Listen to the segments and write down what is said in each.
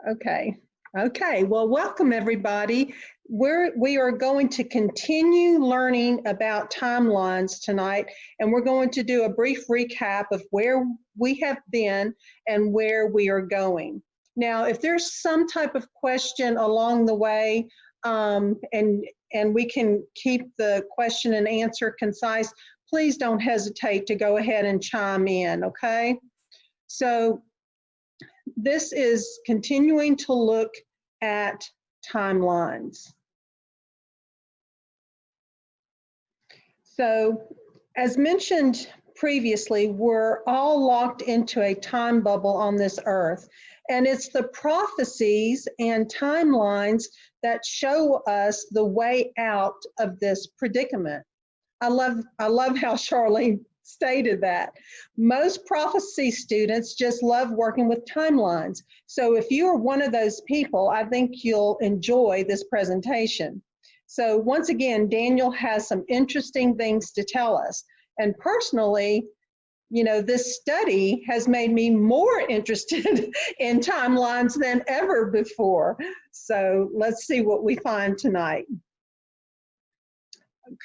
Okay. Okay. Well, welcome everybody. We are going to continue learning about timelines tonight, and we're going to do a brief recap of where we have been and where we are going. Now, if there's some type of question along the way, and we can keep the question and answer concise, please don't hesitate to go ahead and chime in, okay? So this is continuing to look at timelines. So as mentioned previously, we're all locked into a time bubble on this earth, and it's the prophecies and timelines that show us the way out of this predicament. I love how Charlene stated that. Most prophecy students just love working with timelines. So if you are one of those people, I think you'll enjoy this presentation. So once again, Daniel has some interesting things to tell us. And personally, you know, this study has made me more interested in timelines than ever before. So let's see what we find tonight.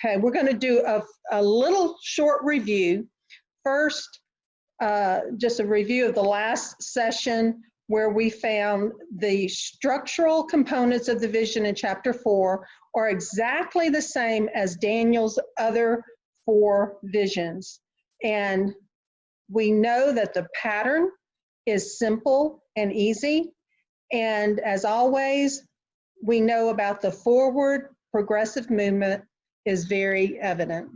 Okay, we're going to do a little short review. First, just a review of the last session where we found the structural components of the vision in chapter 4 are exactly the same as Daniel's other 4 visions. And we know that the pattern is simple and easy. And as always, we know about the forward progressive movement is very evident.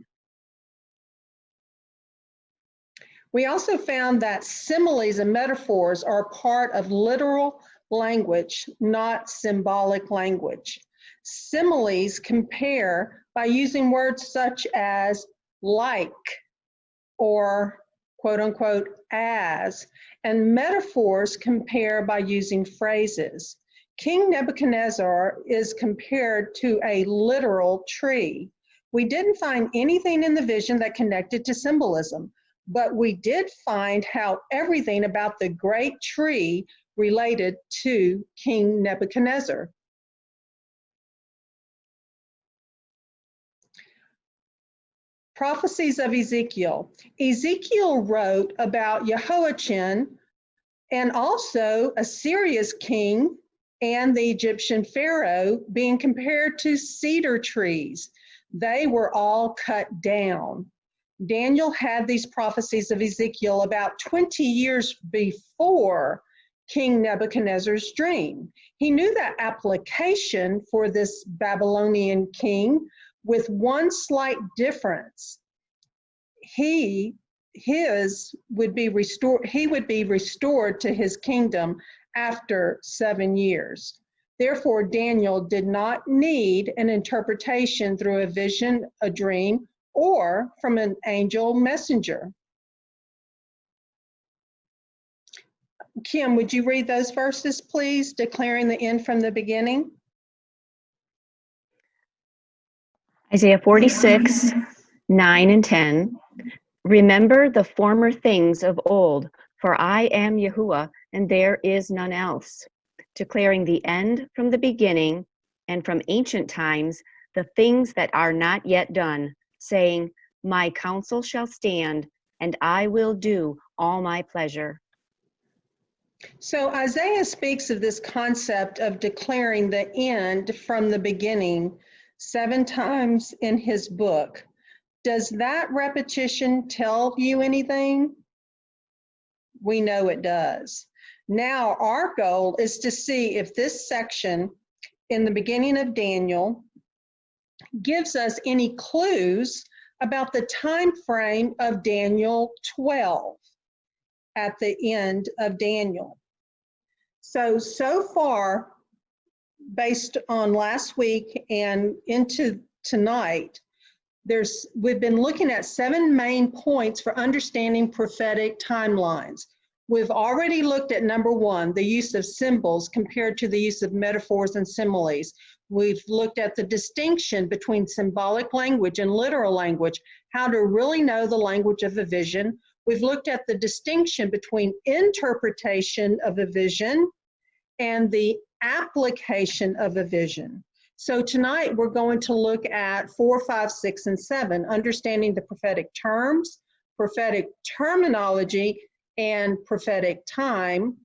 We also found that similes and metaphors are part of literal language, not symbolic language. Similes compare by using words such as like or quote unquote as, and metaphors compare by using phrases. King Nebuchadnezzar is compared to a literal tree. We didn't find anything in the vision that connected to symbolism, but we did find how everything about the great tree related to King Nebuchadnezzar. Prophecies of Ezekiel. Ezekiel wrote about Jehoiachin and also Assyria's king and the Egyptian pharaoh being compared to cedar trees. They were all cut down. Daniel had these prophecies of Ezekiel about 20 years before King Nebuchadnezzar's dream. He knew that application for this Babylonian king with one slight difference. He would be restored to his kingdom after 7 years. Therefore, Daniel did not need an interpretation through a vision, a dream, or from an angel messenger. Kim, would you read those verses, please, declaring the end from the beginning? Isaiah 46, 9 and 10. Remember the former things of old, for I am Yahuwah, and there is none else. Declaring the end from the beginning, and from ancient times, the things that are not yet done, saying, my counsel shall stand, and I will do all my pleasure. So Isaiah speaks of this concept of declaring the end from the beginning 7 times in his book. Does that repetition tell you anything? We know it does. Now our goal is to see if this section in the beginning of Daniel gives us any clues about the time frame of Daniel 12 at the end of Daniel. So far, based on last week and into tonight, we've been looking at 7 main points for understanding prophetic timelines. We've already looked at number 1, the use of symbols compared to the use of metaphors and similes. We've looked at the distinction between symbolic language and literal language, how to really know the language of a vision. We've looked at the distinction between interpretation of a vision and the application of a vision. So tonight we're going to look at 4, 5, 6, and 7, understanding the prophetic terms, prophetic terminology, and prophetic time.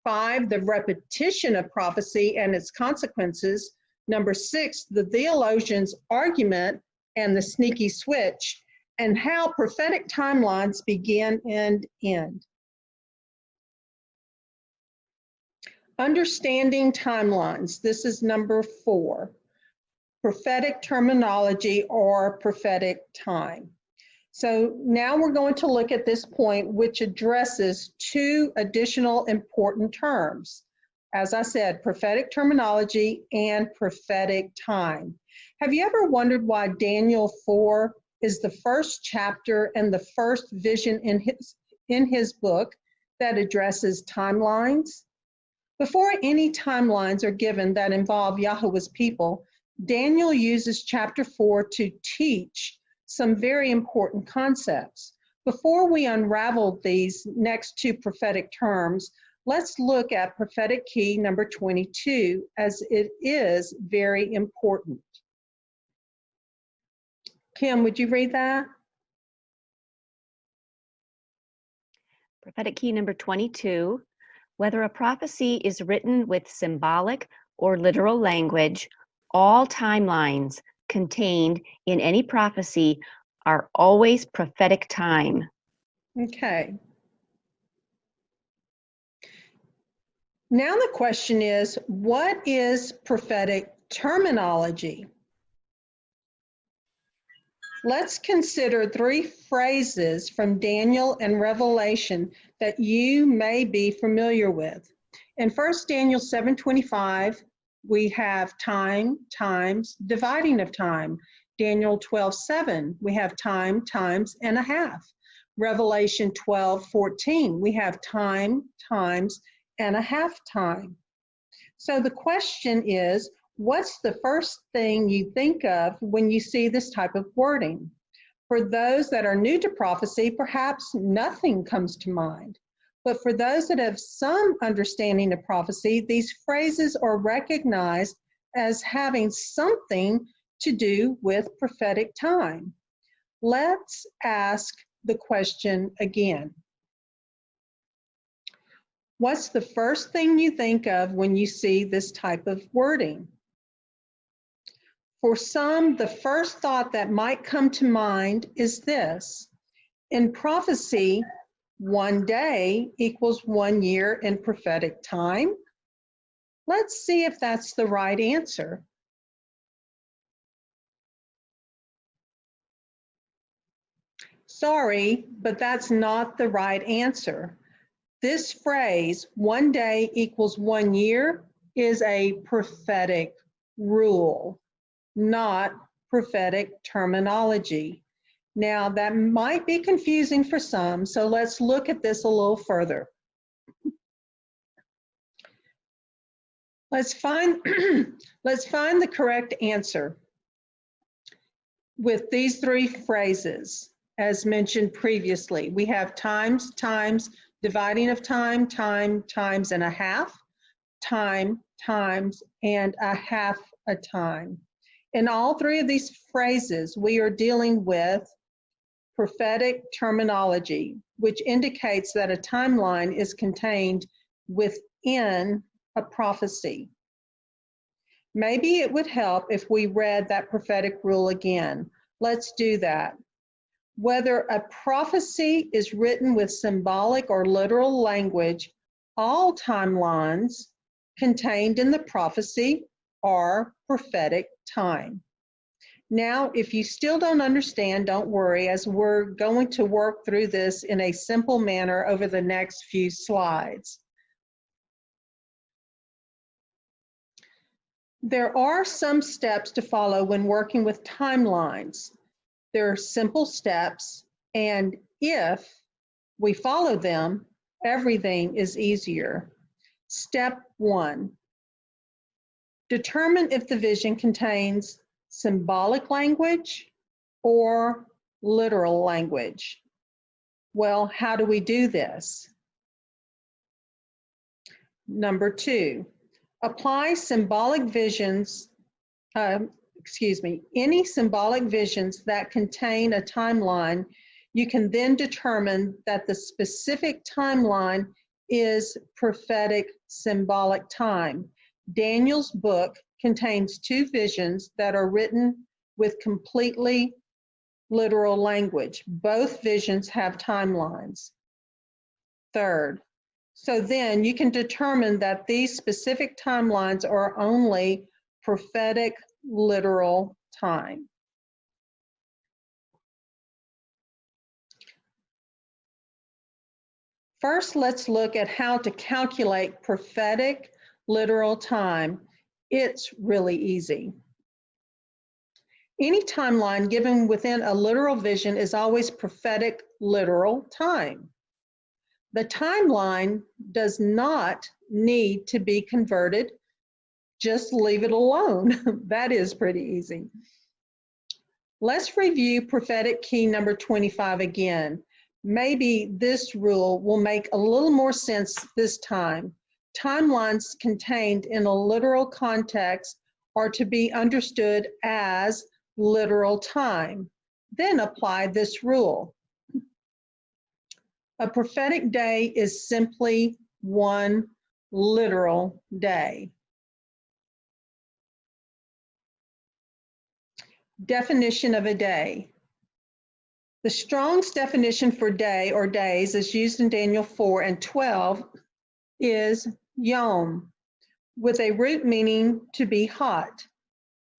5, the repetition of prophecy and its consequences. Number 6, the theologian's argument and the sneaky switch, and how prophetic timelines begin and end. Understanding timelines. This is number 4. Prophetic terminology or prophetic time. So now we're going to look at this point, which addresses 2 additional important terms. As I said, prophetic terminology and prophetic time. Have you ever wondered why Daniel 4 is the first chapter and the first vision in his book that addresses timelines? Before any timelines are given that involve Yahweh's people, Daniel uses chapter 4 to teach some very important concepts. Before we unravel these next 2 prophetic terms, let's look at prophetic key number 22, as it is very important. Kim, would you read that? Prophetic key number 22, whether a prophecy is written with symbolic or literal language, all timelines contained in any prophecy are always prophetic time. Okay. Now the question is, what is prophetic terminology? Let's consider 3 phrases from Daniel and Revelation that you may be familiar with. In 1 Daniel 7:25, we have time, times, dividing of time. Daniel 12:7, we have time, times, and a half. Revelation 12:14, we have time, times, and a half time. So the question is, what's the first thing you think of when you see this type of wording? For those that are new to prophecy, perhaps nothing comes to mind. But for those that have some understanding of prophecy, these phrases are recognized as having something to do with prophetic time. Let's ask the question again. What's the first thing you think of when you see this type of wording? For some, the first thought that might come to mind is this. In prophecy, 1 day equals 1 year in prophetic time. Let's see if that's the right answer. Sorry, but that's not the right answer. This phrase, 1 day equals 1 year, is a prophetic rule, not prophetic terminology. Now, that might be confusing for some, so let's look at this a little further. Let's find the correct answer with these 3 phrases, as mentioned previously. We have times, times, dividing of time, time, times and a half, time, times, and a half a time. In all 3 of these phrases, we are dealing with prophetic terminology, which indicates that a timeline is contained within a prophecy. Maybe it would help if we read that prophetic rule again. Let's do that. Whether a prophecy is written with symbolic or literal language, all timelines contained in the prophecy are prophetic time. Now, if you still don't understand, don't worry, as we're going to work through this in a simple manner over the next few slides. There are some steps to follow when working with timelines. There are simple steps, and if we follow them, everything is easier. Step 1, determine if the vision contains symbolic language or literal language. Well, how do we do this? Number 2, apply symbolic visions, any symbolic visions that contain a timeline. You can then determine that the specific timeline is prophetic symbolic time. Daniel's book contains 2 visions that are written with completely literal language. Both visions have timelines. Third, so then you can determine that these specific timelines are only prophetic literal time. First, let's look at how to calculate prophetic literal time. It's really easy. Any timeline given within a literal vision is always prophetic literal time. The timeline does not need to be converted. Just leave it alone. That is pretty easy. Let's review prophetic key number 25 again. Maybe this rule will make a little more sense this time. Timelines contained in a literal context are to be understood as literal time. Then apply this rule. A prophetic day is simply one literal day. Definition of a day. The Strong's definition for day or days as used in Daniel 4 and 12 is yom, with a root meaning to be hot.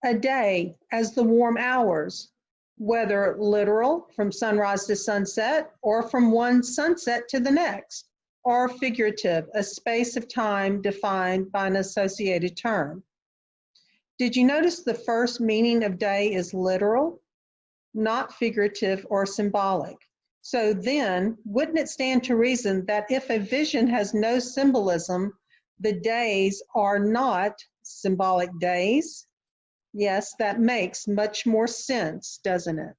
A day as the warm hours, whether literal from sunrise to sunset or from one sunset to the next, or figurative, a space of time defined by an associated term. Did you notice the first meaning of day is literal, not figurative or symbolic? So then, wouldn't it stand to reason that if a vision has no symbolism, the days are not symbolic days? Yes, that makes much more sense, doesn't it?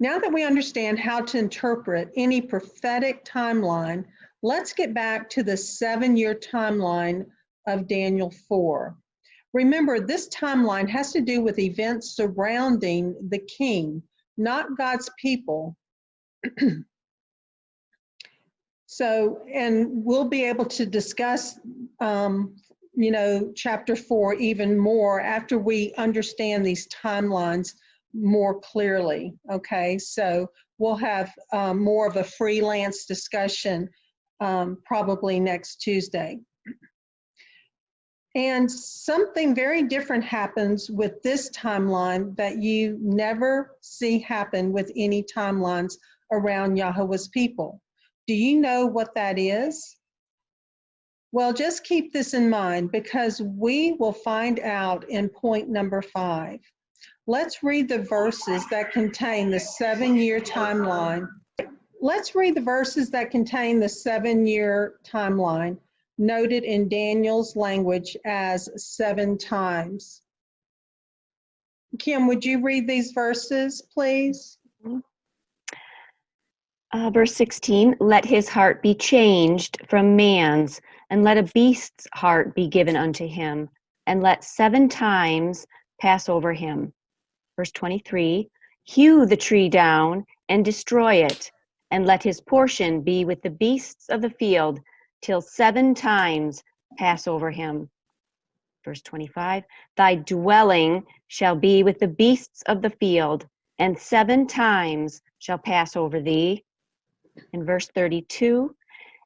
Now that we understand how to interpret any prophetic timeline, let's get back to the 7-year timeline of Daniel 4. Remember, this timeline has to do with events surrounding the king, not God's people. So, and we'll be able to discuss, chapter 4 even more after we understand these timelines more clearly, okay? So we'll have more of a freelance discussion probably next Tuesday. And something very different happens with this timeline that you never see happen with any timelines around Yahweh's people. Do you know what that is? Well, just keep this in mind because we will find out in point number 5. Let's read the verses that contain the 7-year timeline. Let's read the verses that contain the 7-year timeline, noted in Daniel's language as 7 times. Kim, would you read these verses, please? Verse 16, let his heart be changed from man's, and let a beast's heart be given unto him, and let 7 times pass over him. Verse 23, hew the tree down and destroy it, and let his portion be with the beasts of the field, till 7 times pass over him. Verse 25, thy dwelling shall be with the beasts of the field, and 7 times shall pass over thee. In verse 32,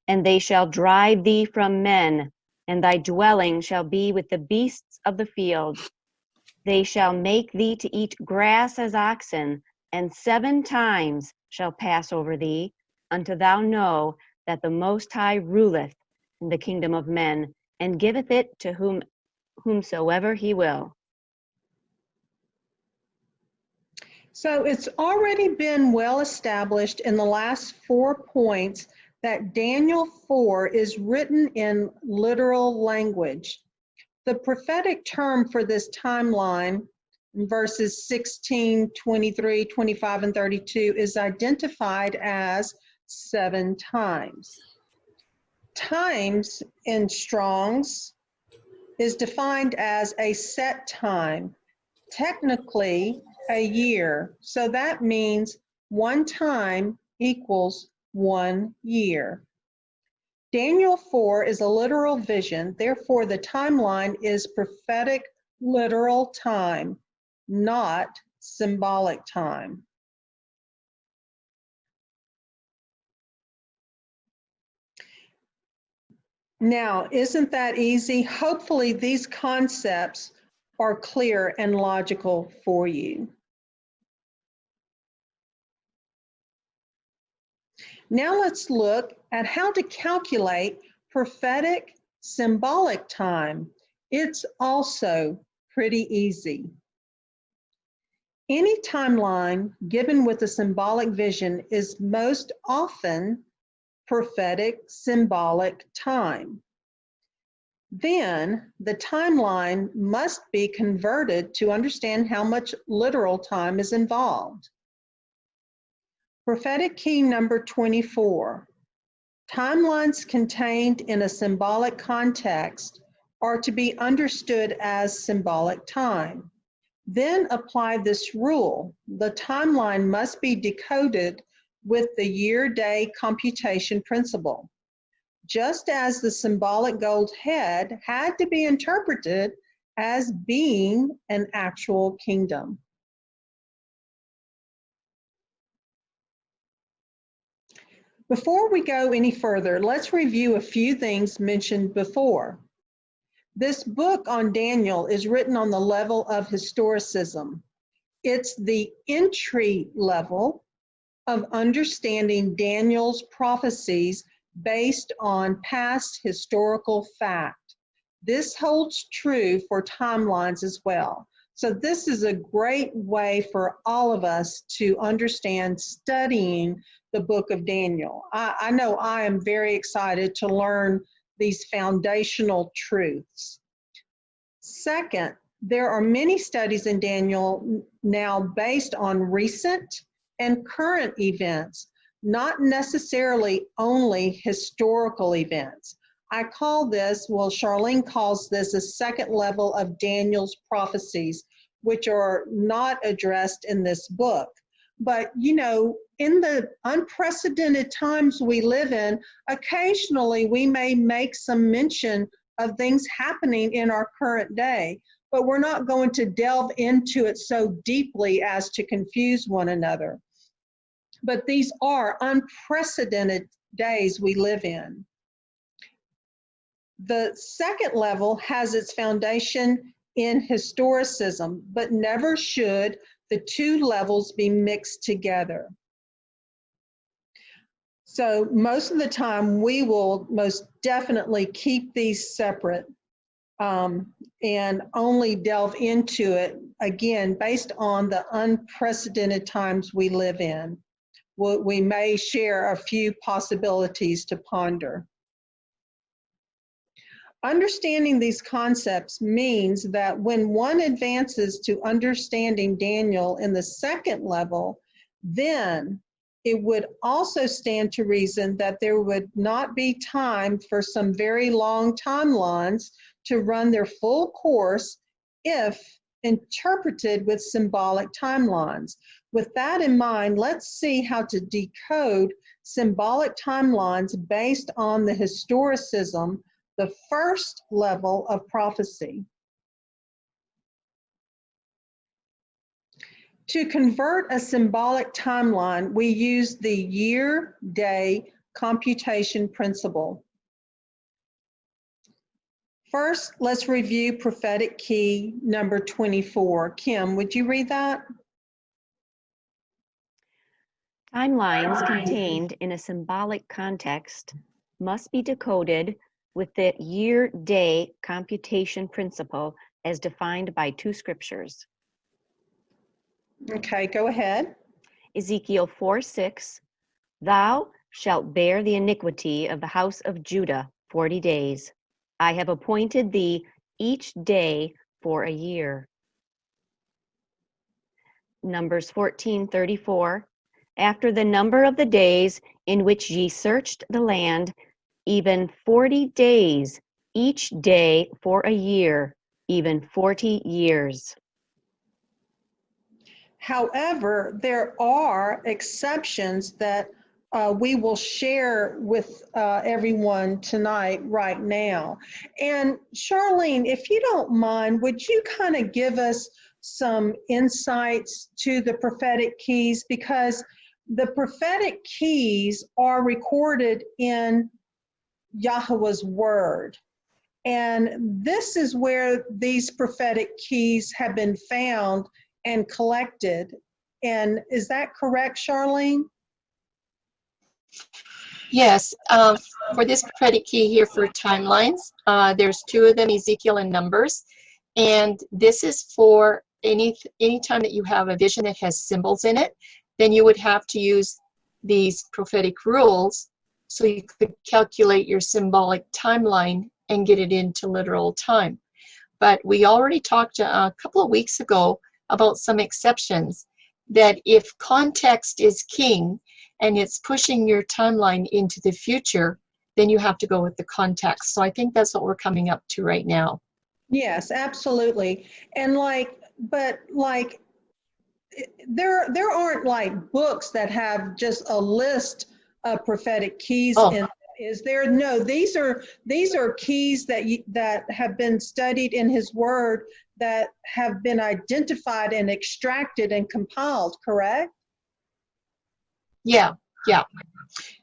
and they shall drive thee from men, and thy dwelling shall be with the beasts of the field. They shall make thee to eat grass as oxen, and 7 times shall pass over thee, until thou know that the Most High ruleth in the kingdom of men, and giveth it to whomsoever he will. So it's already been well established in the last 4 points that Daniel 4 is written in literal language. The prophetic term for this timeline, in verses 16, 23, 25, and 32, is identified as 7 times. Times in Strong's is defined as a set time, technically a year. So that means 1 time equals 1 year. Daniel 4 is a literal vision, therefore the timeline is prophetic literal time, not symbolic time. Now, isn't that easy? Hopefully these concepts are clear and logical for you. Now let's look at how to calculate prophetic symbolic time. It's also pretty easy. Any timeline given with a symbolic vision is most often prophetic symbolic time. Then the timeline must be converted to understand how much literal time is involved. Prophetic Key Number 24. Timelines contained in a symbolic context are to be understood as symbolic time. Then apply this rule. The timeline must be decoded with the year-day computation principle, just as the symbolic gold head had to be interpreted as being an actual kingdom. Before we go any further, let's review a few things mentioned before. This book on Daniel is written on the level of historicism. It's the entry level of understanding Daniel's prophecies based on past historical fact. This holds true for timelines as well. So this is a great way for all of us to understand studying the book of Daniel. I know I am very excited to learn these foundational truths. Second, there are many studies in Daniel now based on recent and current events, not necessarily only historical events. I call this, well, Charlene calls this a second level of Daniel's prophecies, which are not addressed in this book. But, you know, in the unprecedented times we live in, occasionally we may make some mention of things happening in our current day, but we're not going to delve into it so deeply as to confuse one another. But these are unprecedented days we live in. The second level has its foundation in historicism, but never should the two levels be mixed together. So most of the time we will most definitely keep these separate and only delve into it, again, based on the unprecedented times we live in. We may share a few possibilities to ponder. Understanding these concepts means that when one advances to understanding Daniel in the second level, then it would also stand to reason that there would not be time for some very long timelines to run their full course if interpreted with symbolic timelines. With that in mind, let's see how to decode symbolic timelines based on the historicism, the first level of prophecy. To convert a symbolic timeline, we use the year-day computation principle. First, let's review Prophetic Key Number 24. Kim, would you read that? Timelines contained in a symbolic context must be decoded with the year-day computation principle as defined by two scriptures. Okay, go ahead. Ezekiel 4:6, thou shalt bear the iniquity of the house of Judah 40 days. I have appointed thee each day for a year. Numbers 14:34, after the number of the days in which ye searched the land, even 40 days, each day for a year, even 40 years. However, there are exceptions that we will share with everyone tonight, right now. And Charlene, if you don't mind, would you kind of give us some insights to the prophetic keys? Because the prophetic keys are recorded in Yahweh's word. And this is where these prophetic keys have been found and collected. And is that correct, Charlene? Yes, for this prophetic key here for timelines, there's two of them, Ezekiel and Numbers. And this is for any time that you have a vision that has symbols in it, then you would have to use these prophetic rules so you could calculate your symbolic timeline and get it into literal time. But we already talked a couple of weeks ago about some exceptions, that if context is king and it's pushing your timeline into the future, then you have to go with the context. So I think that's what we're coming up to right now. Yes, absolutely. And there aren't like books that have just a list of prophetic keys in. Is there? No, these are keys that have been studied in his word, that have been identified and extracted and compiled, correct? Yeah. Okay.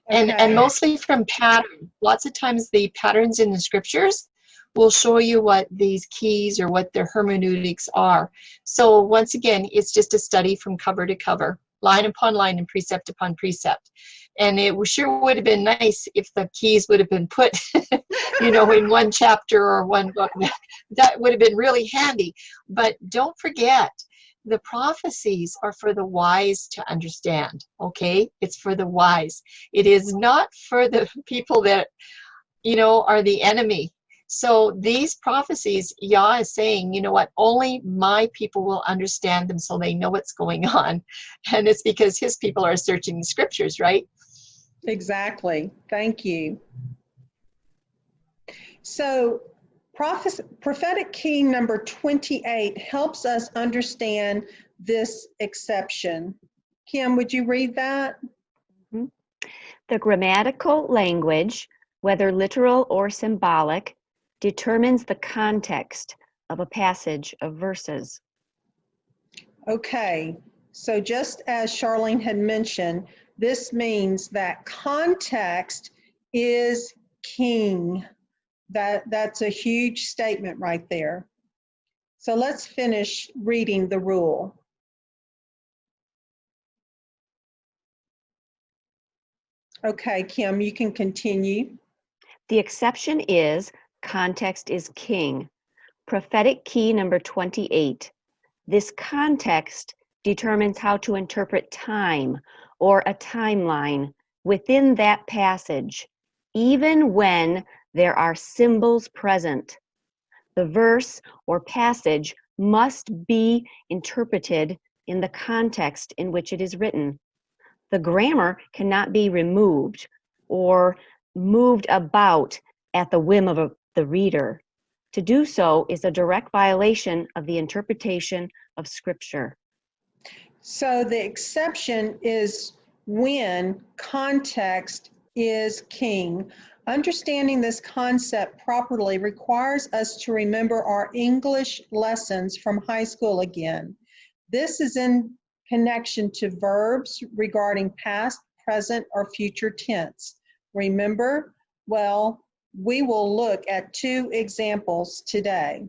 And mostly from pattern. Lots of times the patterns in the scriptures will show you what these keys or what their hermeneutics are. So once again, it's just a study from cover to cover, line upon line and precept upon precept. And it sure would have been nice if the keys would have been put, in one chapter or one book. That would have been really handy. But don't forget, the prophecies are for the wise to understand, okay? It's for the wise. It is not for the people that, are the enemy. So these prophecies, Yah is saying, you know what, only my people will understand them so they know what's going on. And it's because his people are searching the scriptures, right? Exactly. Thank you. So prophetic key number 28 helps us understand this exception. Kim, would you read that? Mm-hmm. The grammatical language, whether literal or symbolic, determines the context of a passage of verses. Okay, so just as Charlene had mentioned, this means that context is king. That's a huge statement right there. So let's finish reading the rule. Okay, Kim, you can continue. The exception is context is king. Prophetic key number 28. This context determines how to interpret time or a timeline within that passage, even when there are symbols present. The verse or passage must be interpreted in the context in which it is written. The grammar cannot be removed or moved about at the whim of the reader. To do so is a direct violation of the interpretation of Scripture. So the exception is when context is king. Understanding this concept properly requires us to remember our English lessons from high school again. This is in connection to verbs regarding past, present, or future tense. Remember? Well, we will look at two examples today.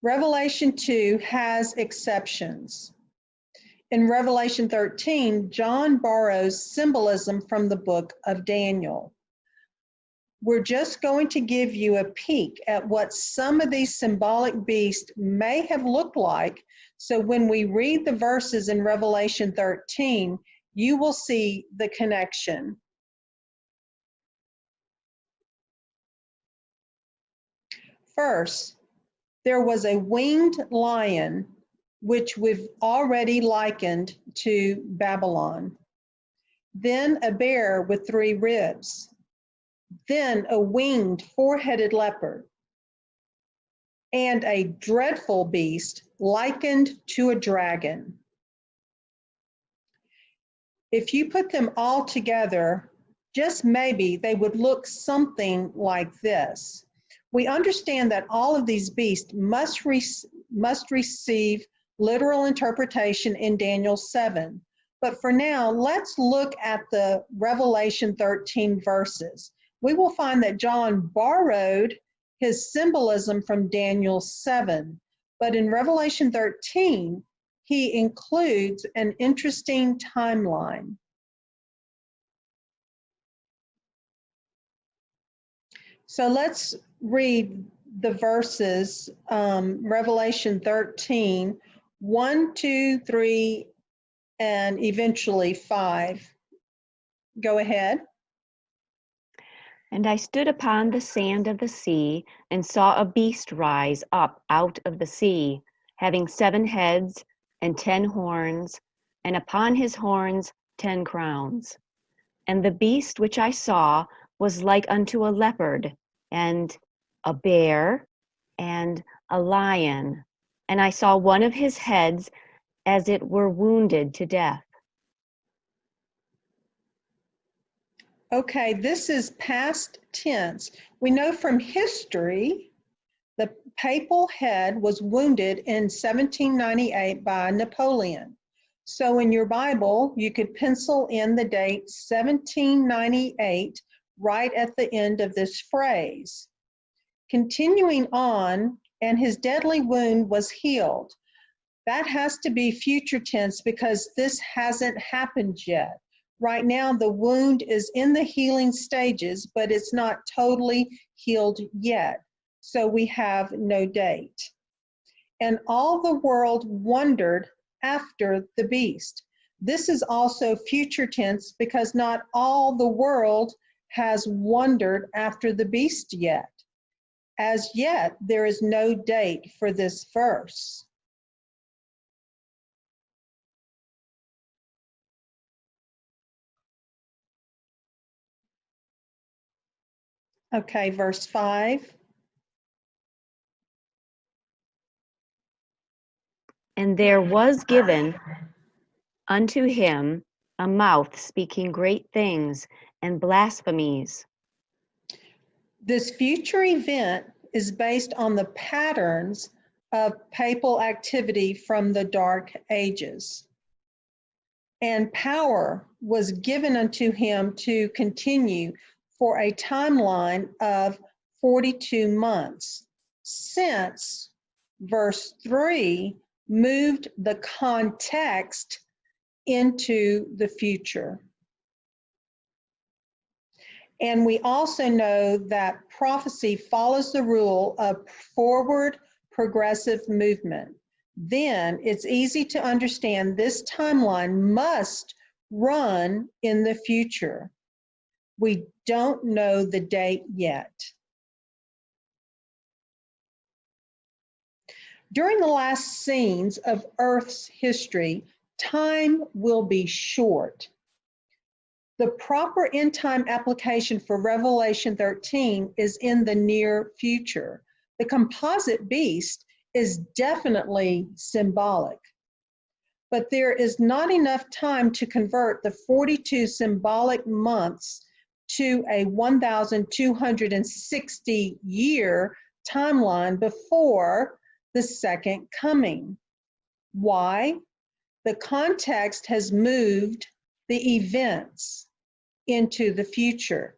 Revelation 2 has exceptions. In Revelation 13, John borrows symbolism from the book of Daniel. We're just going to give you a peek at what some of these symbolic beasts may have looked like. So when we read the verses in Revelation 13, you will see the connection. First, There was a winged lion, which we've already likened to Babylon. Then a bear with 3 ribs. Then a winged 4-headed leopard. And a dreadful beast likened to a dragon. If you put them all together, just maybe they would look something like this. We understand that all of these beasts must receive literal interpretation in Daniel 7. But for now, let's look at the Revelation 13 verses. We will find that John borrowed his symbolism from Daniel 7, but in Revelation 13, he includes an interesting timeline. So let's read the verses, Revelation 13, 1, 2, 3, and eventually 5. Go ahead. And I stood upon the sand of the sea, and saw a beast rise up out of the sea, having 7 heads and 10 horns, and upon his horns 10 crowns. And the beast which I saw was like unto a leopard, and a bear, and a lion. And I saw one of his heads as it were wounded to death. Okay, this is past tense. We know from history the papal head was wounded in 1798 by Napoleon. So in your Bible, you could pencil in the date 1798 right at the end of this phrase. Continuing on, and his deadly wound was healed. That has to be future tense because this hasn't happened yet. Right now, the wound is in the healing stages, but it's not totally healed yet. So we have no date. And all the world wondered after the beast. This is also future tense because not all the world has wondered after the beast yet. As yet, there is no date for this verse. Okay, verse 5. And there was given unto him a mouth speaking great things and blasphemies. This future event is based on the patterns of papal activity from the Dark Ages. And power was given unto him to continue for a timeline of 42 months, since verse 3 moved the context into the future. And we also know that prophecy follows the rule of forward progressive movement. Then it's easy to understand this timeline must run in the future. We don't know the date yet. During the last scenes of Earth's history, time will be short. The proper end time application for Revelation 13 is in the near future. The composite beast is definitely symbolic, but there is not enough time to convert the 42 symbolic months to a 1,260 year timeline before the second coming. Why? The context has moved the events into the future.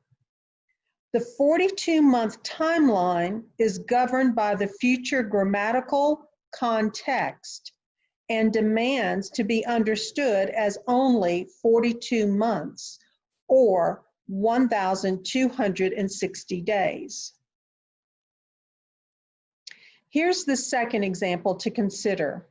The 42-month timeline is governed by the future grammatical context and demands to be understood as only 42 months or 1,260 days. Here's the second example to consider.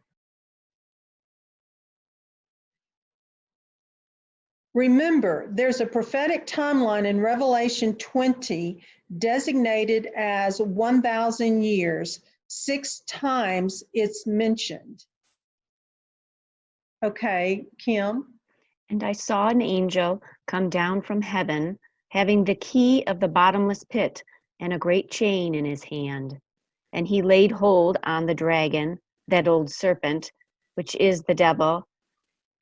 Remember, there's a prophetic timeline in Revelation 20 designated as 1,000 years, 6 times it's mentioned. Okay, Kim? And I saw an angel come down from heaven, having the key of the bottomless pit and a great chain in his hand. And he laid hold on the dragon, that old serpent, which is the devil,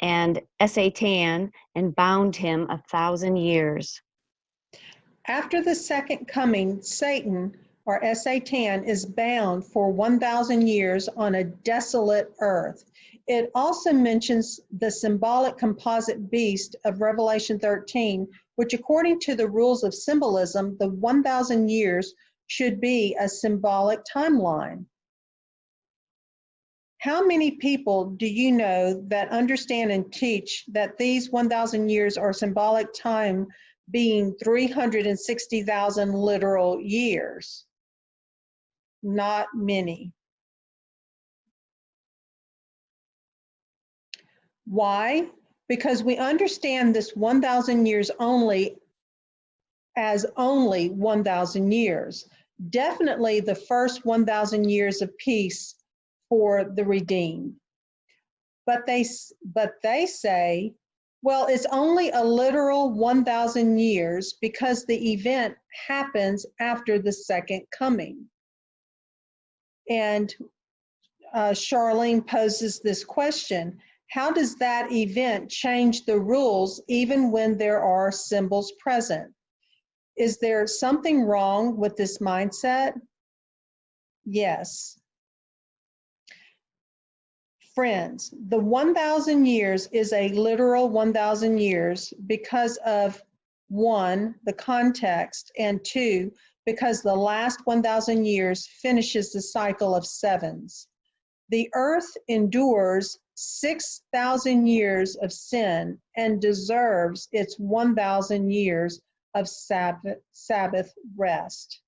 and Satan, and bound him 1,000 years. After the second coming, Satan, or Satan, is bound for 1,000 years on a desolate earth. It also mentions the symbolic composite beast of Revelation 13, which according to the rules of symbolism, the 1,000 years should be a symbolic timeline. How many people do you know that understand and teach that these 1,000 years are symbolic time being 360,000 literal years? Not many. Why? Because we understand this 1,000 years only as only 1,000 years. Definitely the first 1,000 years of peace for the redeemed. But they say, well, it's only a literal 1,000 years because the event happens after the second coming. And Charlene poses this question: how does that event change the rules even when there are symbols present? Is there something wrong with this mindset? Yes. Friends, the 1,000 years is a literal 1,000 years because of 1, the context, and 2, because the last 1,000 years finishes the cycle of sevens. The earth endures 6,000 years of sin and deserves its 1,000 years of Sabbath rest.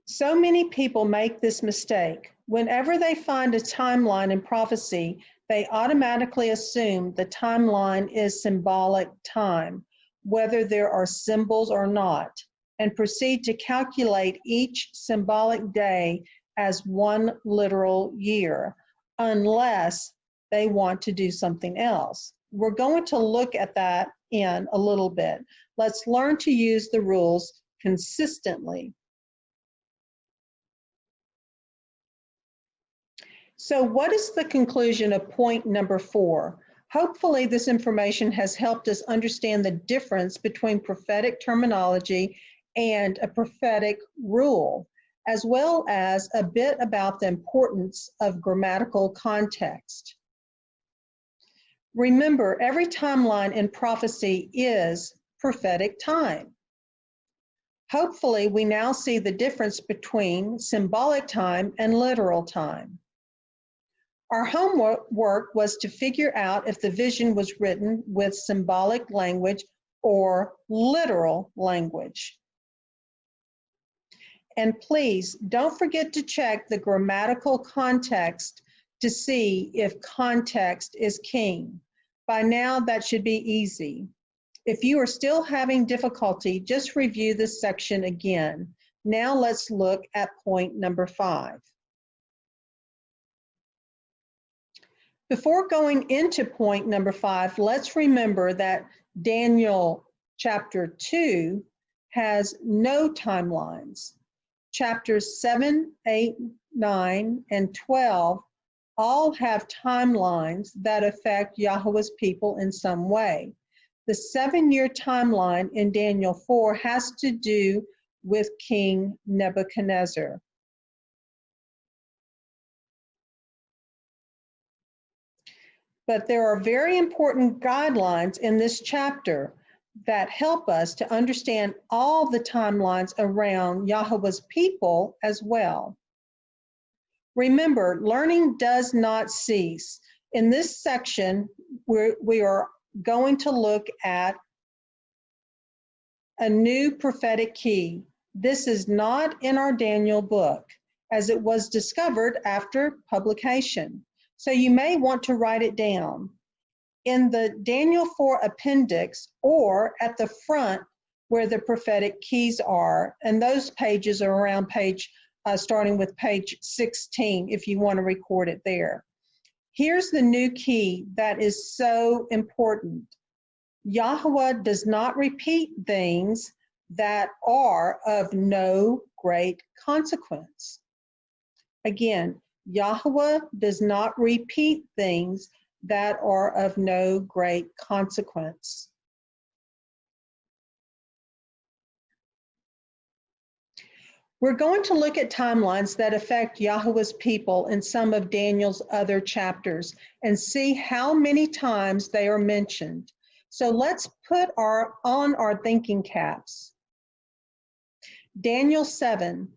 So many people make this mistake. Whenever they find a timeline in prophecy, they automatically assume the timeline is symbolic time, whether there are symbols or not, and proceed to calculate each symbolic day as 1 literal year, unless they want to do something else. We're going to look at that in a little bit. Let's learn to use the rules consistently. So what is the conclusion of point number 4? Hopefully this information has helped us understand the difference between prophetic terminology and a prophetic rule, as well as a bit about the importance of grammatical context. Remember, every timeline in prophecy is prophetic time. Hopefully, we now see the difference between symbolic time and literal time. Our homework was to figure out if the vision was written with symbolic language or literal language. And please don't forget to check the grammatical context to see if context is king. By now, that should be easy. If you are still having difficulty, just review this section again. Now let's look at point number 5. Before going into point number 5, let's remember that Daniel chapter 2 has no timelines. Chapters 7, 8, 9, and 12 all have timelines that affect Yahweh's people in some way. The 7-year timeline in Daniel 4 has to do with King Nebuchadnezzar. But there are very important guidelines in this chapter that help us to understand all the timelines around Yahweh's people as well. Remember, learning does not cease. In this section, we are going to look at a new prophetic key. This is not in our Daniel book, as it was discovered after publication. So you may want to write it down. In the Daniel 4 appendix or at the front, where the prophetic keys are. And those pages are around starting with page 16, if you want to record it there. Here's the new key that is so important. Yahweh does not repeat things that are of no great consequence. Again, Yahweh does not repeat things that are of no great consequence. We're going to look at timelines that affect Yahweh's people in some of Daniel's other chapters and see how many times they are mentioned. So let's put on our thinking caps. Daniel 7,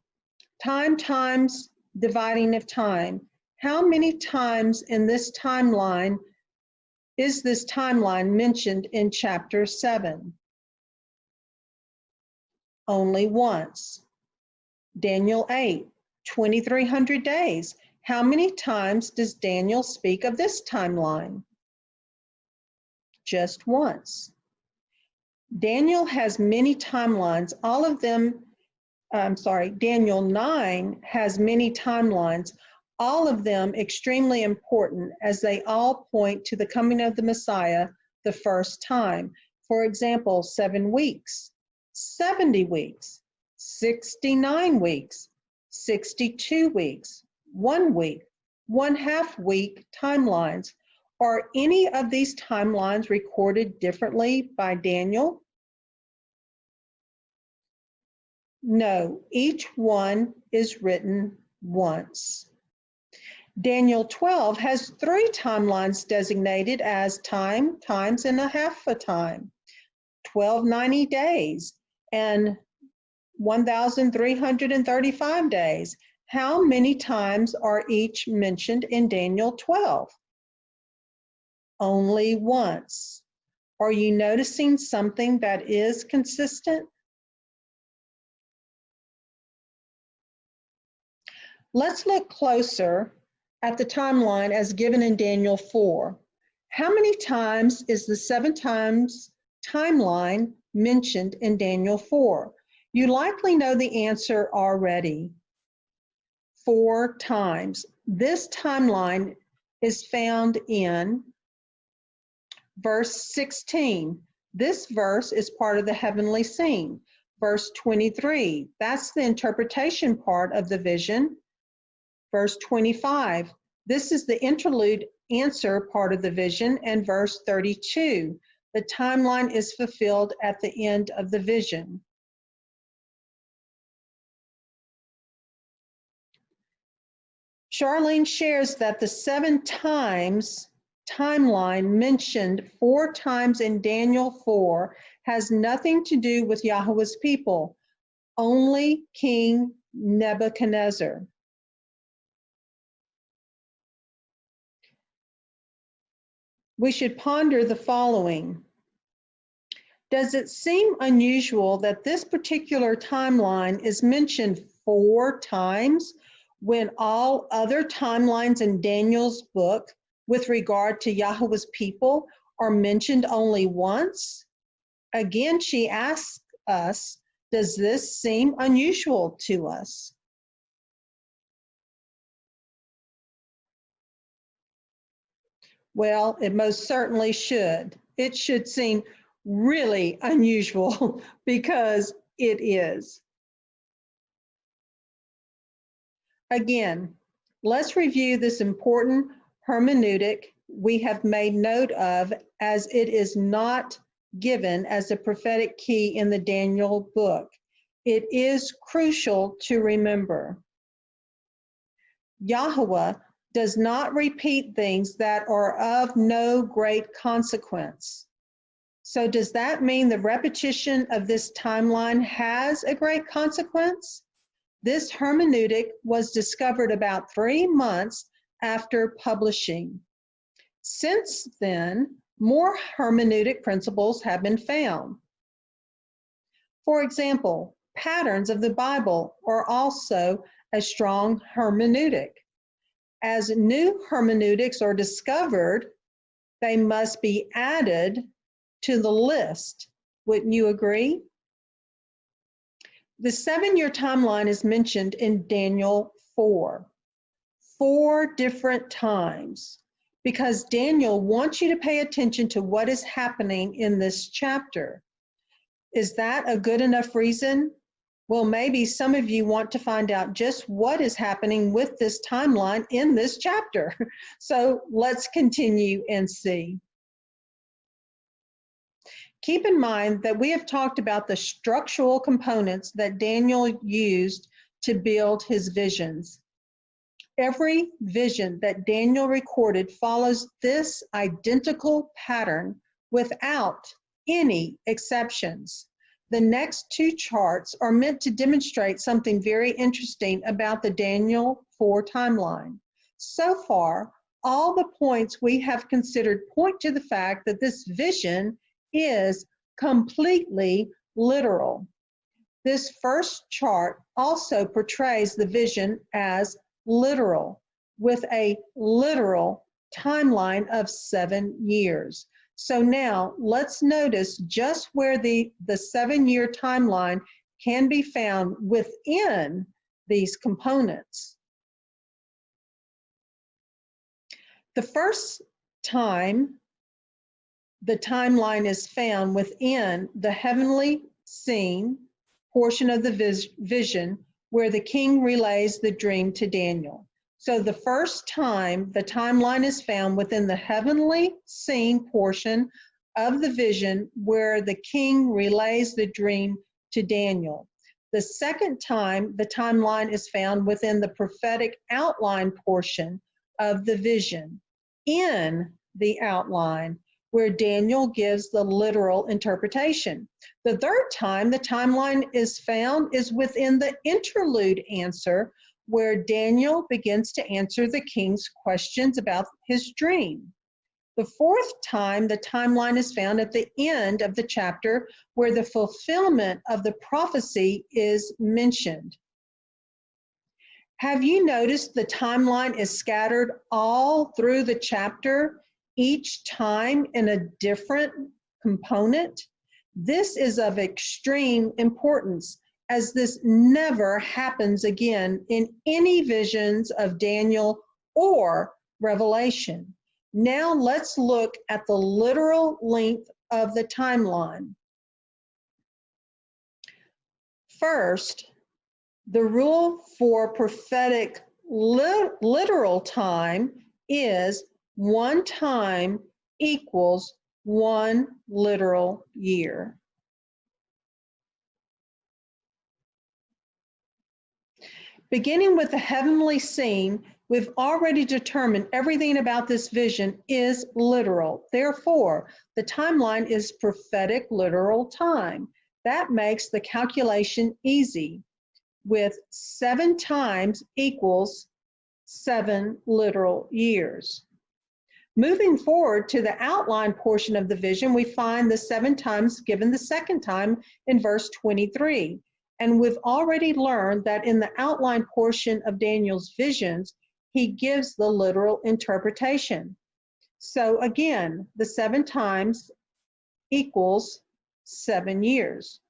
time times dividing of time. How many times in this timeline is this timeline mentioned in chapter 7? Only once. Daniel 8, 2,300 days. How many times does Daniel speak of this timeline? Just once. Daniel has many timelines, all of them, Daniel 9 has many timelines, all of them extremely important as they all point to the coming of the Messiah the first time. For example, 7 weeks, 70 weeks, 69 weeks, 62 weeks, 1 week, 1/2 week timelines. Are any of these timelines recorded differently by Daniel? No, each one is written once. Daniel 12 has 3 timelines designated as time, times, and a half a time, 1290 days, and 1,335 days. How many times are each mentioned in Daniel 12? Only once. Are you noticing something that is consistent? Let's look closer at the timeline as given in Daniel 4. How many times is the 7 times timeline mentioned in Daniel 4? You likely know the answer already. 4 times. This timeline is found in verse 16. This verse is part of the heavenly scene. Verse 23, that's the interpretation part of the vision. Verse 25, this is the interlude answer part of the vision. And verse 32, the timeline is fulfilled at the end of the vision. Charlene shares that the 7 times timeline mentioned 4 times in Daniel 4 has nothing to do with Yahweh's people, only King Nebuchadnezzar. We should ponder the following. Does it seem unusual that this particular timeline is mentioned 4 times when all other timelines in Daniel's book with regard to Yahweh's people are mentioned only once? Again, she asks us, does this seem unusual to us? Well, it most certainly should. It should seem really unusual because it is. Again, let's review this important hermeneutic we have made note of, as it is not given as a prophetic key in the Daniel book. It is crucial to remember. Yahweh does not repeat things that are of no great consequence. So does that mean the repetition of this timeline has a great consequence? This hermeneutic was discovered about 3 months after publishing. Since then, more hermeneutic principles have been found. For example, patterns of the Bible are also a strong hermeneutic. As new hermeneutics are discovered, they must be added to the list. Wouldn't you agree? The 7-year timeline is mentioned in Daniel 4 different times, because Daniel wants you to pay attention to what is happening in this chapter. Is that a good enough reason? Well, maybe some of you want to find out just what is happening with this timeline in this chapter. So let's continue and see. Keep in mind that we have talked about the structural components that Daniel used to build his visions. Every vision that Daniel recorded follows this identical pattern without any exceptions. The next 2 charts are meant to demonstrate something very interesting about the Daniel 4 timeline. So far, all the points we have considered point to the fact that this vision is completely literal. This first chart also portrays the vision as literal, with a literal timeline of 7 years. So now let's notice just where the 7-year timeline can be found within these components. The first time the timeline is found within the heavenly scene portion of the vision, where the king relays the dream to Daniel. So the first time the timeline is found within the heavenly scene portion of the vision, where the king relays the dream to Daniel. The second time the timeline is found within the prophetic outline portion of the vision, in the outline, where Daniel gives the literal interpretation. The third time the timeline is found is within the interlude answer, where Daniel begins to answer the king's questions about his dream. The fourth time the timeline is found at the end of the chapter, where the fulfillment of the prophecy is mentioned. Have you noticed the timeline is scattered all through the chapter, each time in a different component? This is of extreme importance, as this never happens again in any visions of Daniel or Revelation. Now let's look at the literal length of the timeline. First, the rule for prophetic literal time is 1 time equals 1 literal year. Beginning with the heavenly scene, we've already determined everything about this vision is literal. Therefore, the timeline is prophetic literal time. That makes the calculation easy, with 7 times equals 7 literal years. Moving forward to the outline portion of the vision, we find the 7 times given the second time in verse 23. And we've already learned that in the outline portion of Daniel's visions, he gives the literal interpretation. So again, the 7 times equals 7 years.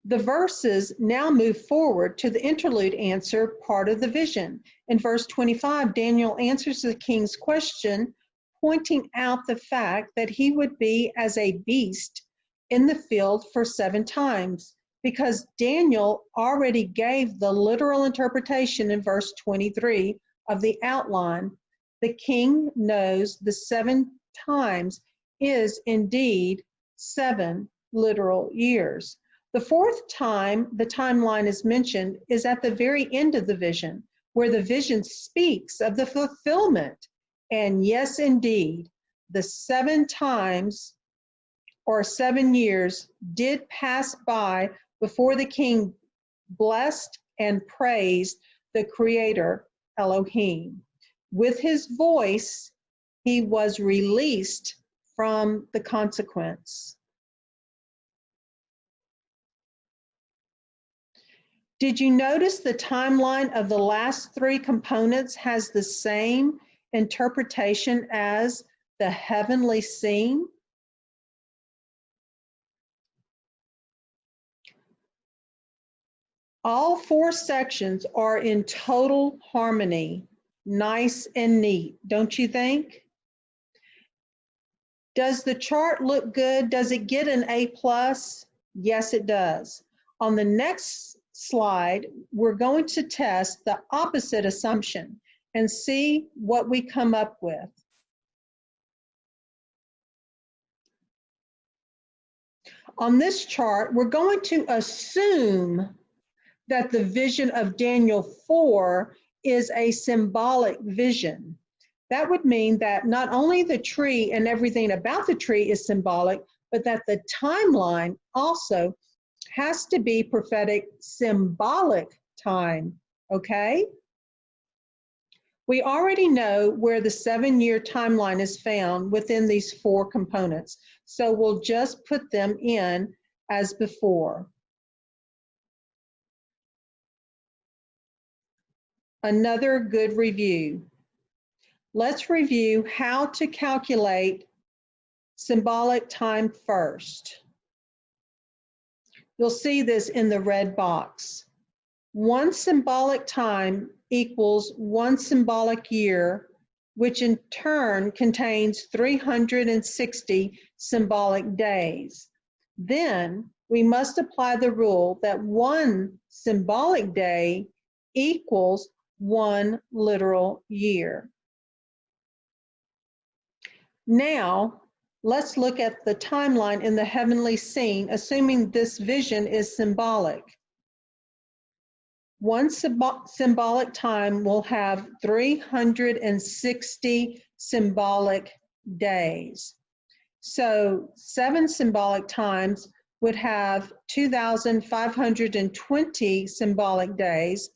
The verses now move forward to the interlude answer part of the vision. In verse 25, Daniel answers the king's question, pointing out the fact that he would be as a beast in the field for 7 times, because Daniel already gave the literal interpretation in verse 23 of the outline. The king knows the 7 times is indeed 7 literal years. The fourth time the timeline is mentioned is at the very end of the vision, where the vision speaks of the fulfillment. And yes, indeed, the 7 times or 7 years did pass by before the king blessed and praised the Creator Elohim. With his voice, he was released from the consequence. Did you notice the timeline of the last 3 components has the same interpretation as the heavenly scene? All 4 sections are in total harmony, nice and neat, don't you think? Does the chart look good? Does it get an A+? Yes, it does. On the next slide, we're going to test the opposite assumption and see what we come up with. On this chart, we're going to assume that the vision of Daniel 4 is a symbolic vision. That would mean that not only the tree and everything about the tree is symbolic, but that the timeline also has to be prophetic symbolic time, okay? We already know where the 7-year timeline is found within these 4 components, so we'll just put them in as before. Another good review. Let's review how to calculate symbolic time first. You'll see this in the red box. 1 symbolic time equals 1 symbolic year, which in turn contains 360 symbolic days. Then we must apply the rule that 1 symbolic day equals 1 literal year. Now, let's look at the timeline in the heavenly scene, assuming this vision is symbolic. 1 symbolic time will have 360 symbolic days. So 7 symbolic times would have 2,520 symbolic days,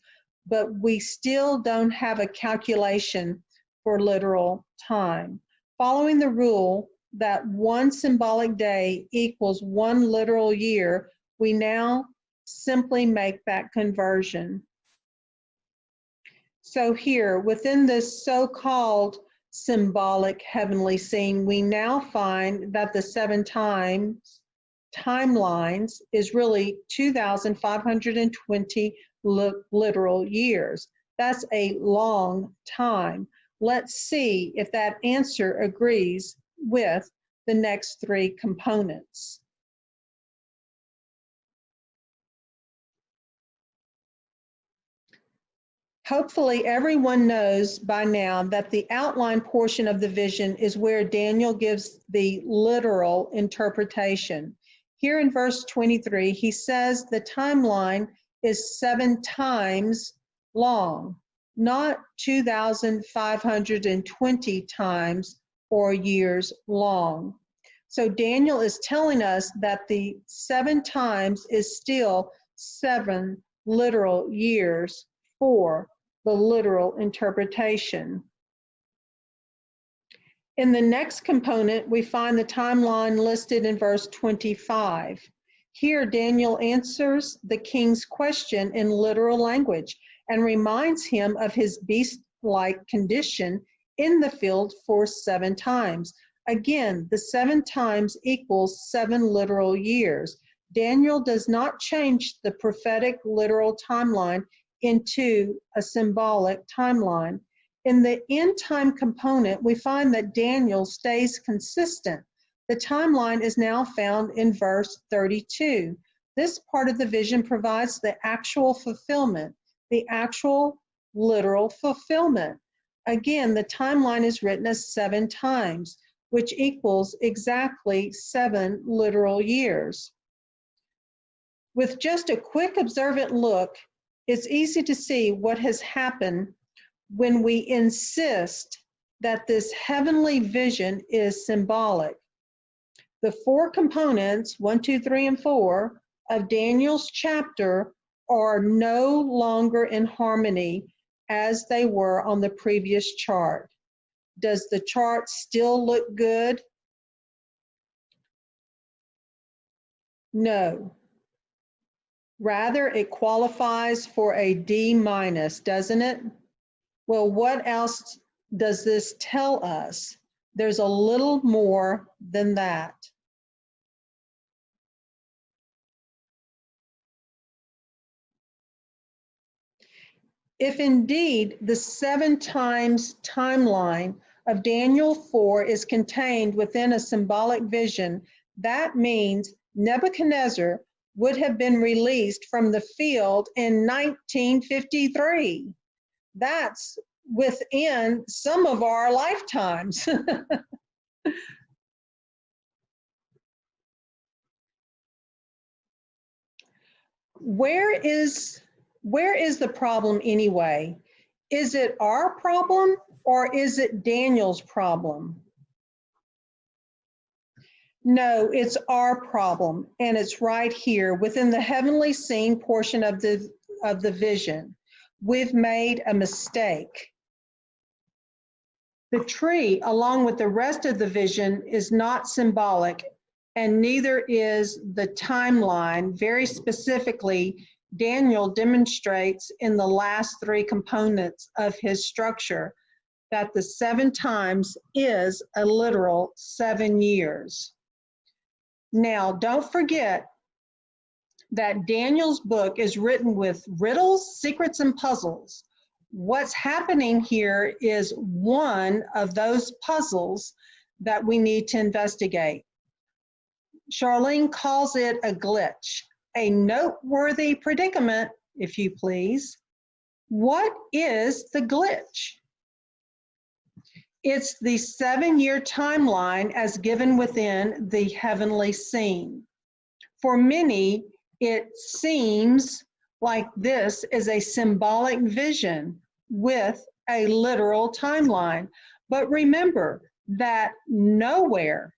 but we still don't have a calculation for literal time. Following the rule that 1 symbolic day equals 1 literal year, we now simply make that conversion. So here, within this so-called symbolic heavenly scene, we now find that the 7 times timelines is really 2,520 literal years. That's a long time. Let's see if that answer agrees with the next 3 components. Hopefully everyone knows by now that the outline portion of the vision is where Daniel gives the literal interpretation. Here in verse 23, he says the timeline is 7 times long, not 2,520 times or years long. So Daniel is telling us that the 7 times is still 7 literal years for the literal interpretation. In the next component, we find the timeline listed in verse 25. Here, Daniel answers the king's question in literal language and reminds him of his beast-like condition in the field for 7 times. Again, the 7 times equals 7 literal years. Daniel does not change the prophetic literal timeline into a symbolic timeline. In the end time component, we find that Daniel stays consistent. The timeline is now found in verse 32. This part of the vision provides the actual fulfillment, the actual literal fulfillment. Again, the timeline is written as 7 times, which equals exactly 7 literal years. With just a quick observant look, it's easy to see what has happened when we insist that this heavenly vision is symbolic. The 4 components, 1, 2, 3, and 4, of Daniel's chapter are no longer in harmony as they were on the previous chart. Does the chart still look good? No. Rather, it qualifies for a D-, doesn't it? Well, what else does this tell us? There's a little more than that. If indeed the 7 times timeline of Daniel 4 is contained within a symbolic vision, that means Nebuchadnezzar would have been released from the field in 1953. That's within some of our lifetimes. Where is the problem anyway? Is it our problem or is it Daniel's problem? No, it's our problem, and it's right here within the heavenly scene portion of the vision. We've made a mistake. The tree, along with the rest of the vision, is not symbolic, and neither is the timeline. Very specifically, Daniel demonstrates in the last 3 components of his structure that the 7 times is a literal 7 years. Now, don't forget that Daniel's book is written with riddles, secrets, and puzzles. What's happening here is one of those puzzles that we need to investigate. Charlene calls it a glitch, a noteworthy predicament, if you please. What is the glitch? It's the 7-year timeline as given within the heavenly scene. For many, it seems like this is a symbolic vision with a literal timeline. But remember that nowhere,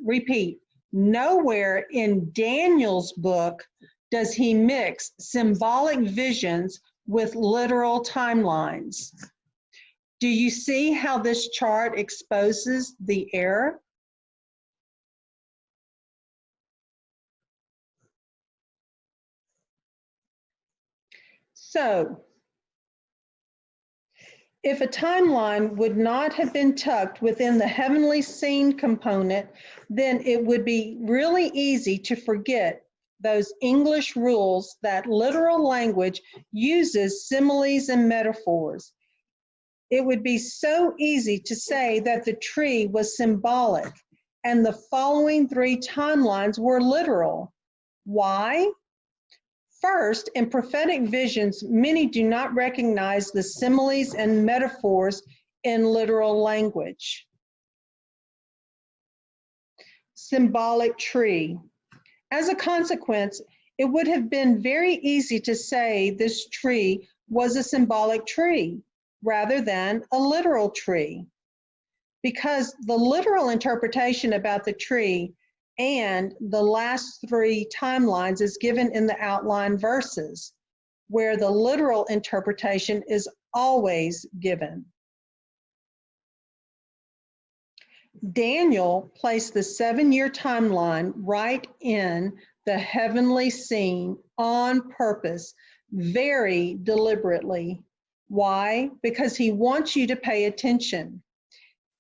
repeat, nowhere in Daniel's book does he mix symbolic visions with literal timelines. Do you see how this chart exposes the error? So, if a timeline would not have been tucked within the heavenly scene component, then it would be really easy to forget those English rules that literal language uses similes and metaphors. It would be so easy to say that the tree was symbolic and the following 3 timelines were literal. Why? First, in prophetic visions, many do not recognize the similes and metaphors in literal language. Symbolic tree. As a consequence, it would have been very easy to say this tree was a symbolic tree rather than a literal tree, because the literal interpretation about the tree and the last 3 timelines is given in the outline verses, where the literal interpretation is always given. Daniel placed the 7-year timeline right in the heavenly scene on purpose, very deliberately. Why? Because he wants you to pay attention.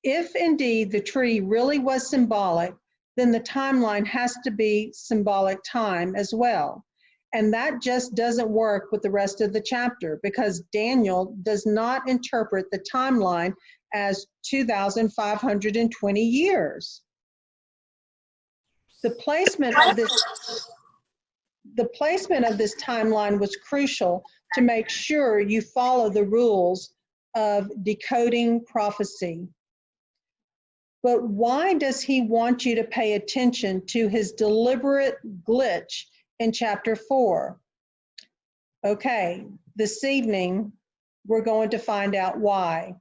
If indeed the tree really was symbolic, then the timeline has to be symbolic time as well. And that just doesn't work with the rest of the chapter, because Daniel does not interpret the timeline as 2,520 years. The placement of this timeline was crucial to make sure you follow the rules of decoding prophecy. But why does he want you to pay attention to his deliberate glitch in chapter 4? Okay, this evening we're going to find out why.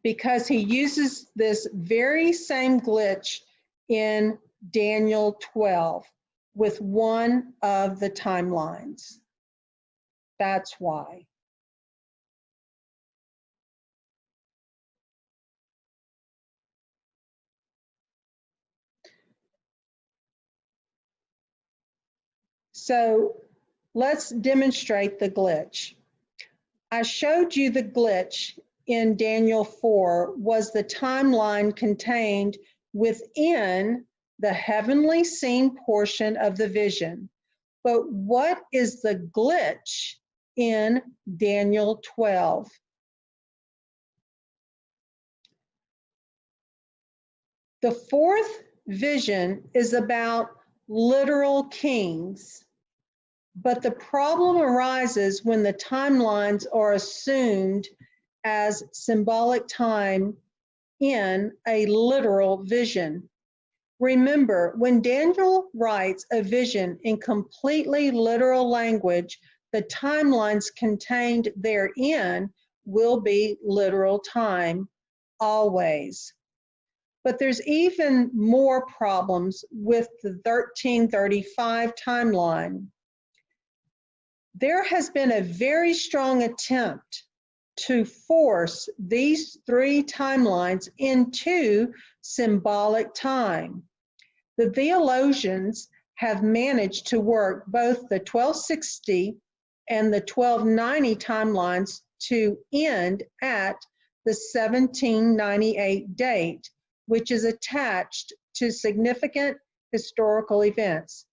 Because he uses this very same glitch in Daniel 12 with one of the timelines. That's why. So let's demonstrate the glitch. I showed you the glitch in Daniel 4 was the timeline contained within the heavenly scene portion of the vision. But what is the glitch in Daniel 12? The fourth vision is about literal kings, but the problem arises when the timelines are assumed as symbolic time in a literal vision. Remember, when Daniel writes a vision in completely literal language, the timelines contained therein will be literal time, always. But there's even more problems with the 1335 timeline. There has been a very strong attempt to force these three timelines into symbolic time. The theologians have managed to work both the 1260 and the 1290 timelines to end at the 1798 date, which is attached to significant historical events.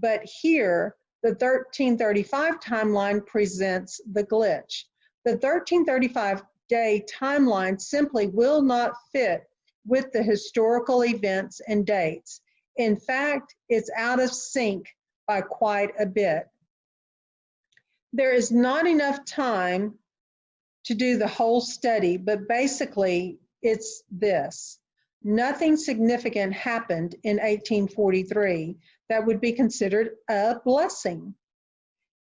But here, the 1335 timeline presents the glitch. The 1335-day timeline simply will not fit with the historical events and dates. In fact, it's out of sync by quite a bit. There is not enough time to do the whole study, but basically it's this. Nothing significant happened in 1843 that would be considered a blessing.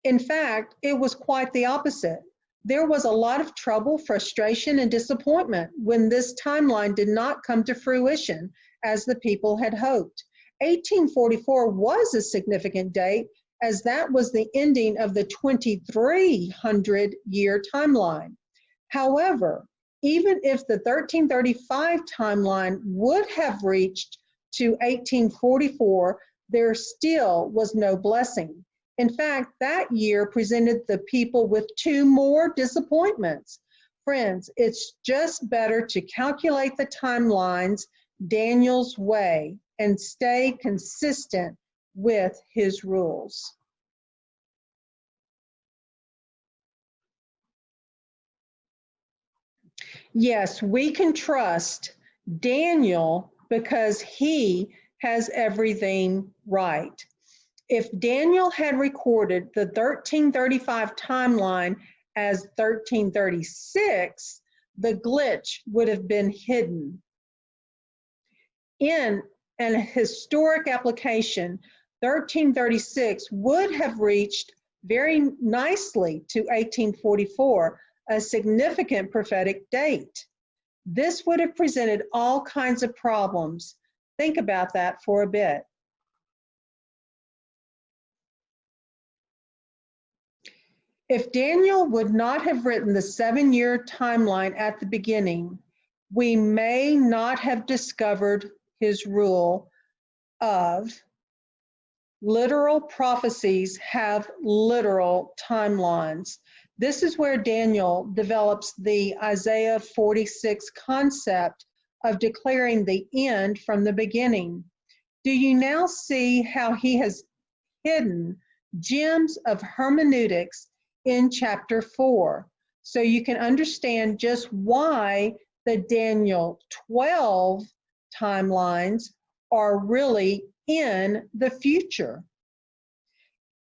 In fact, it was quite the opposite. There was a lot of trouble, frustration, and disappointment when this timeline did not come to fruition as the people had hoped. 1844 was a significant date, as that was the ending of the 2300-year timeline. However, even if the 1335 timeline would have reached to 1844, there still was no blessing. In fact, that year presented the people with two more disappointments. Friends, it's just better to calculate the timelines Daniel's way and stay consistent with his rules. Yes, we can trust Daniel because he has everything right. If Daniel had recorded the 1335 timeline as 1336, the glitch would have been hidden. In an historic application, 1336 would have reached very nicely to 1844, a significant prophetic date. This would have presented all kinds of problems. Think about that for a bit. If Daniel would not have written the 7-year timeline at the beginning, we may not have discovered his rule of literal prophecies have literal timelines. This is where Daniel develops the Isaiah 46 concept of declaring the end from the beginning. Do you now see how he has hidden gems of hermeneutics in chapter 4? So you can understand just why the Daniel 12 timelines are really in the future.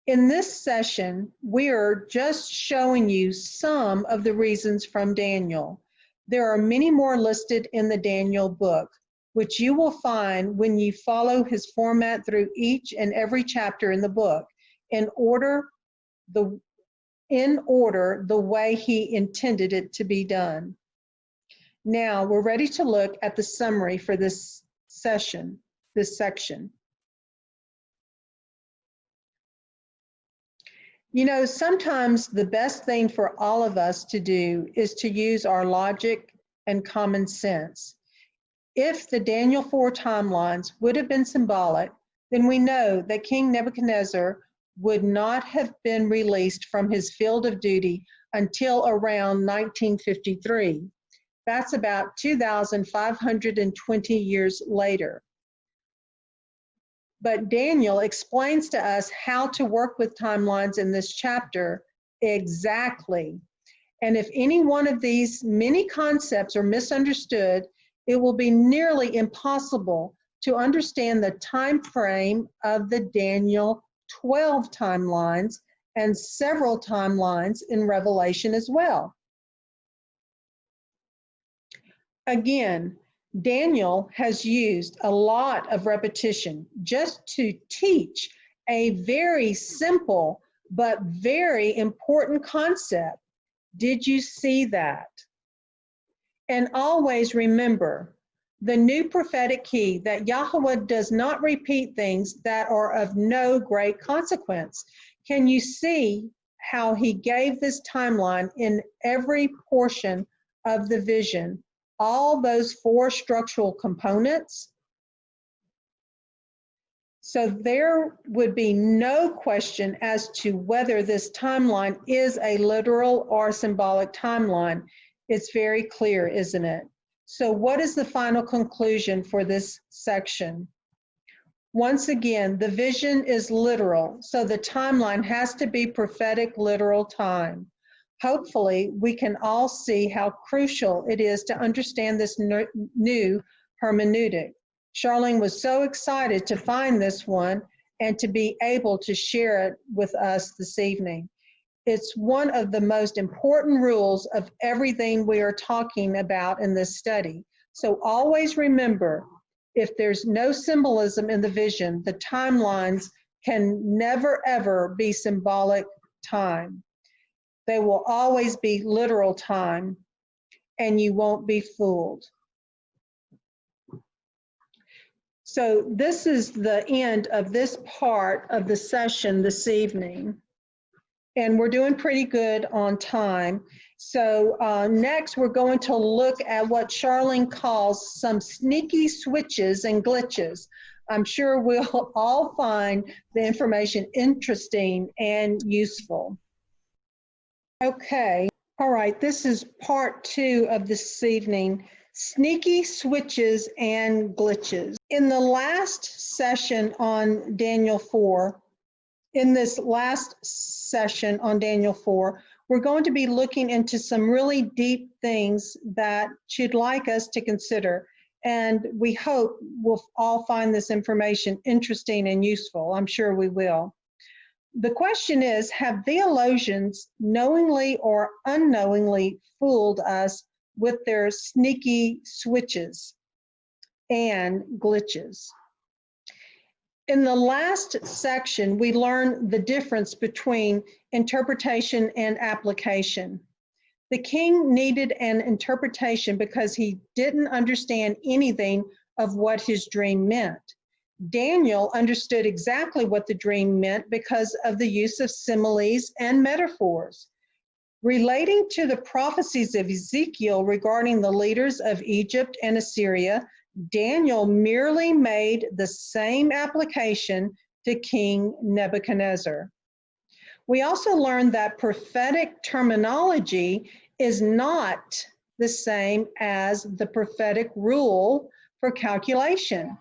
In this session, we are just showing you some of the reasons from Daniel. There are many more listed in the Daniel book, which you will find when you follow his format through each and every chapter in the book in order the way he intended it to be done. Now we're ready to look at the summary for this section. You know, sometimes the best thing for all of us to do is to use our logic and common sense. If the Daniel 4 timelines would have been symbolic, then we know that King Nebuchadnezzar would not have been released from his field of duty until around 1953. That's about 2,520 years later. But Daniel explains to us how to work with timelines in this chapter exactly. And if any one of these many concepts are misunderstood, it will be nearly impossible to understand the time frame of the Daniel 12 timelines and several timelines in Revelation as well. Again, Daniel has used a lot of repetition just to teach a very simple but very important concept. Did you see that? And always remember the new prophetic key that Yahweh does not repeat things that are of no great consequence. Can you see how he gave this timeline in every portion of the vision? All those 4 structural components. So there would be no question as to whether this timeline is a literal or symbolic timeline. It's very clear, isn't it? So what is the final conclusion for this section? Once again, the vision is literal, so the timeline has to be prophetic literal time. Hopefully, we can all see how crucial it is to understand this new hermeneutic. Charlene was so excited to find this one and to be able to share it with us this evening. It's one of the most important rules of everything we are talking about in this study. So always remember, if there's no symbolism in the vision, the timelines can never ever be symbolic time. They will always be literal time, and you won't be fooled. So this is the end of this part of the session this evening. And we're doing pretty good on time. So next we're going to look at what Charlene calls some sneaky switches and glitches. I'm sure we'll all find the information interesting and useful. Okay, all right, this is part 2 of this evening, sneaky switches and glitches. In the last session on Daniel 4, in this last session on Daniel 4, we're going to be looking into some really deep things that she'd like us to consider. And we hope we'll all find this information interesting and useful. I'm sure we will. The question is, have theologians knowingly or unknowingly fooled us with their sneaky switches and glitches? In the last section, we learned the difference between interpretation and application. The king needed an interpretation because he didn't understand anything of what his dream meant. Daniel understood exactly what the dream meant because of the use of similes and metaphors. Relating to the prophecies of Ezekiel regarding the leaders of Egypt and Assyria, Daniel merely made the same application to King Nebuchadnezzar. We also learned that prophetic terminology is not the same as the prophetic rule for calculation.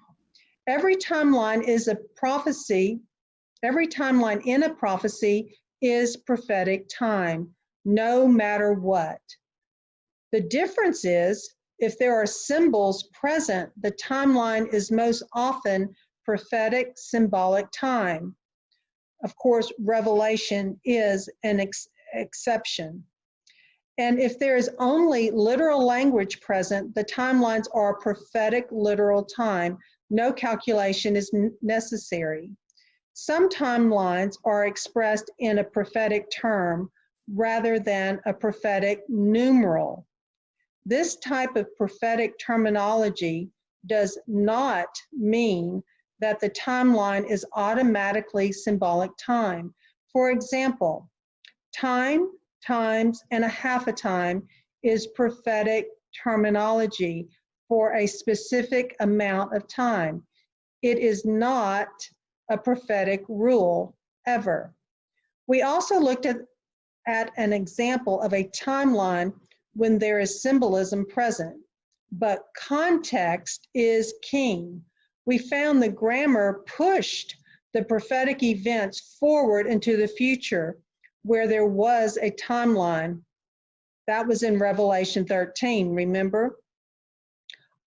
Every timeline is a prophecy. Every timeline in a prophecy is prophetic time, no matter what. The difference is, if there are symbols present, the timeline is most often prophetic symbolic time. Of course, Revelation is an exception. And if there is only literal language present, the timelines are prophetic literal time. No calculation is necessary. Some timelines are expressed in a prophetic term rather than a prophetic numeral. This type of prophetic terminology does not mean that the timeline is automatically symbolic time. For example, time, times, and a half a time is prophetic terminology for a specific amount of time. It is not a prophetic rule ever. We also looked at an example of a timeline when there is symbolism present, but context is king. We found the grammar pushed the prophetic events forward into the future where there was a timeline. That was in Revelation 13, remember?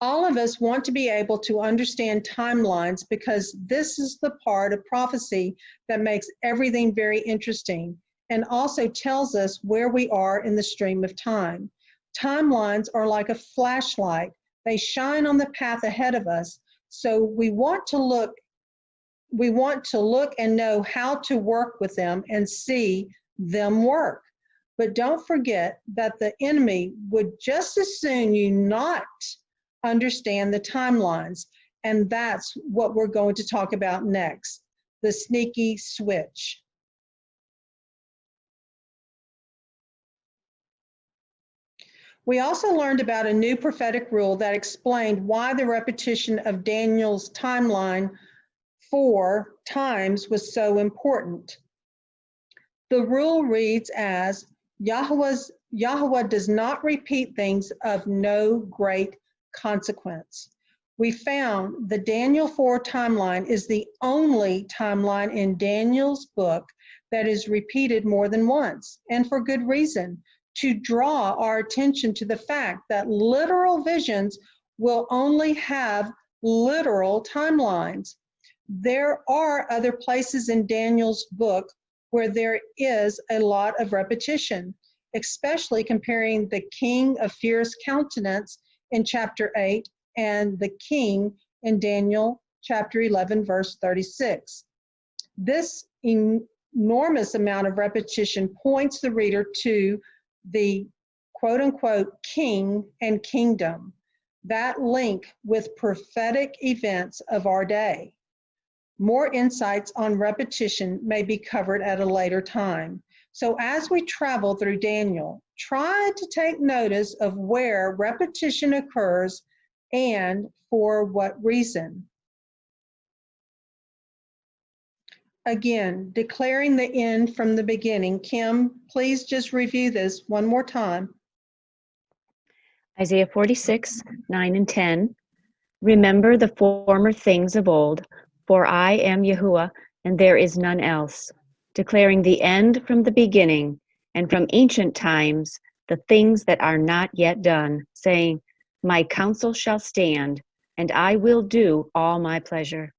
All of us want to be able to understand timelines because this is the part of prophecy that makes everything very interesting and also tells us where we are in the stream of time. Timelines are like a flashlight. They shine on the path ahead of us, so we want to look and know how to work with them and see them work. But don't forget that the enemy would just as soon you not understand the timelines. And that's what we're going to talk about next, the sneaky switch. We also learned about a new prophetic rule that explained why the repetition of Daniel's timeline 4 times was so important. The rule reads as, Yahweh does not repeat things of no great consequence. We found the Daniel 4 timeline is the only timeline in Daniel's book that is repeated more than once, and for good reason, to draw our attention to the fact that literal visions will only have literal timelines. There are other places in Daniel's book where there is a lot of repetition, especially comparing the king of fierce countenance in chapter 8 and the king in Daniel chapter 11, verse 36. This enormous amount of repetition points the reader to the quote-unquote king and kingdom, that link with prophetic events of our day. More insights on repetition may be covered at a later time. So as we travel through Daniel, try to take notice of where repetition occurs and for what reason. Again, declaring the end from the beginning. Kim, please just review this one more time. Isaiah 46, 9 and 10. Remember the former things of old, for I am Yahuwah, and there is none else, declaring the end from the beginning, and from ancient times the things that are not yet done, saying, my counsel shall stand, and I will do all my pleasure.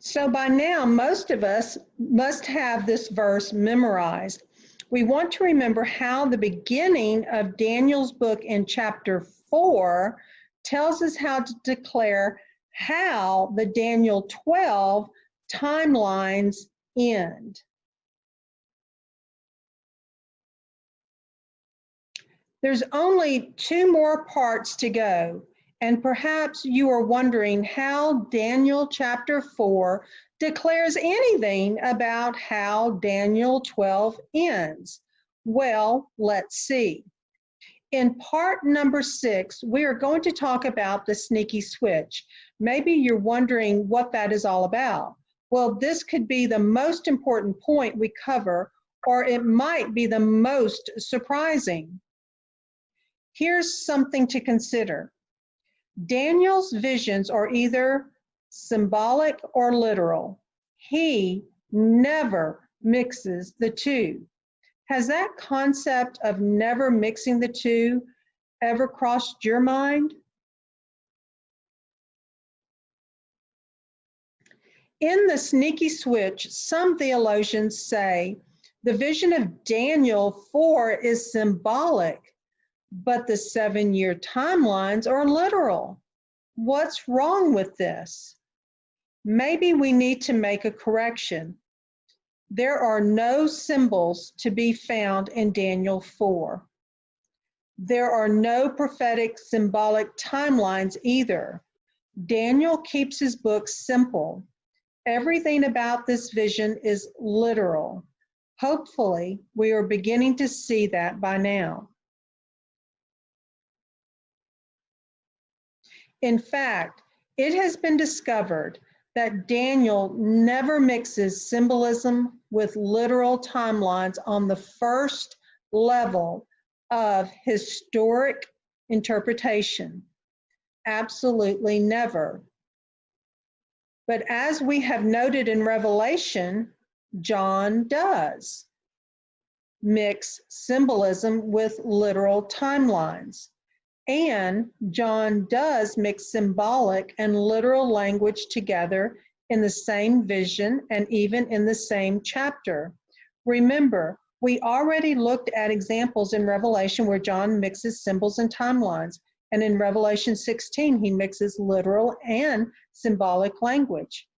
So by now, most of us must have this verse memorized. We want to remember how the beginning of Daniel's book in chapter 4 tells us how to declare how the Daniel 12 timelines end. There's only 2 more parts to go, and perhaps you are wondering how Daniel chapter 4 declares anything about how Daniel 12 ends. Well, let's see. In part number 6, we are going to talk about the sneaky switch. Maybe you're wondering what that is all about. Well, this could be the most important point we cover, or it might be the most surprising. Here's something to consider. Daniel's visions are either symbolic or literal. He never mixes the two. Has that concept of never mixing the two ever crossed your mind? In the sneaky switch, some theologians say the vision of Daniel 4 is symbolic, but the 7-year timelines are literal. What's wrong with this? Maybe we need to make a correction. There are no symbols to be found in Daniel 4. There are no prophetic symbolic timelines either. Daniel keeps his book simple. Everything about this vision is literal. Hopefully, we are beginning to see that by now. In fact, it has been discovered that Daniel never mixes symbolism with literal timelines on the first level of historic interpretation. Absolutely never. But as we have noted in Revelation, John does mix symbolism with literal timelines. And John does mix symbolic and literal language together in the same vision and even in the same chapter. Remember, we already looked at examples in Revelation where John mixes symbols and timelines. And in Revelation 16, he mixes literal and symbolic language.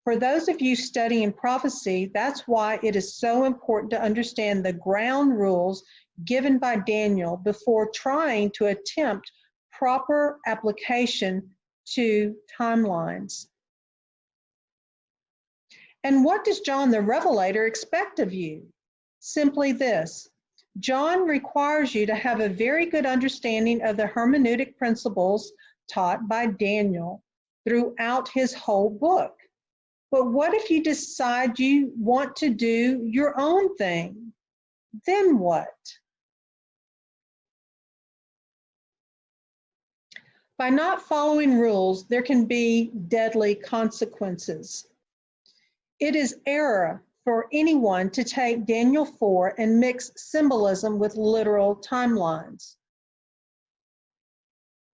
For those of you studying prophecy, that's why it is so important to understand the ground rules given by Daniel before trying to attempt proper application to timelines. And what does John the Revelator expect of you? Simply this: John requires you to have a very good understanding of the hermeneutic principles taught by Daniel throughout his whole book. But what if you decide you want to do your own thing? Then what? By not following rules, there can be deadly consequences. It is error for anyone to take Daniel 4 and mix symbolism with literal timelines.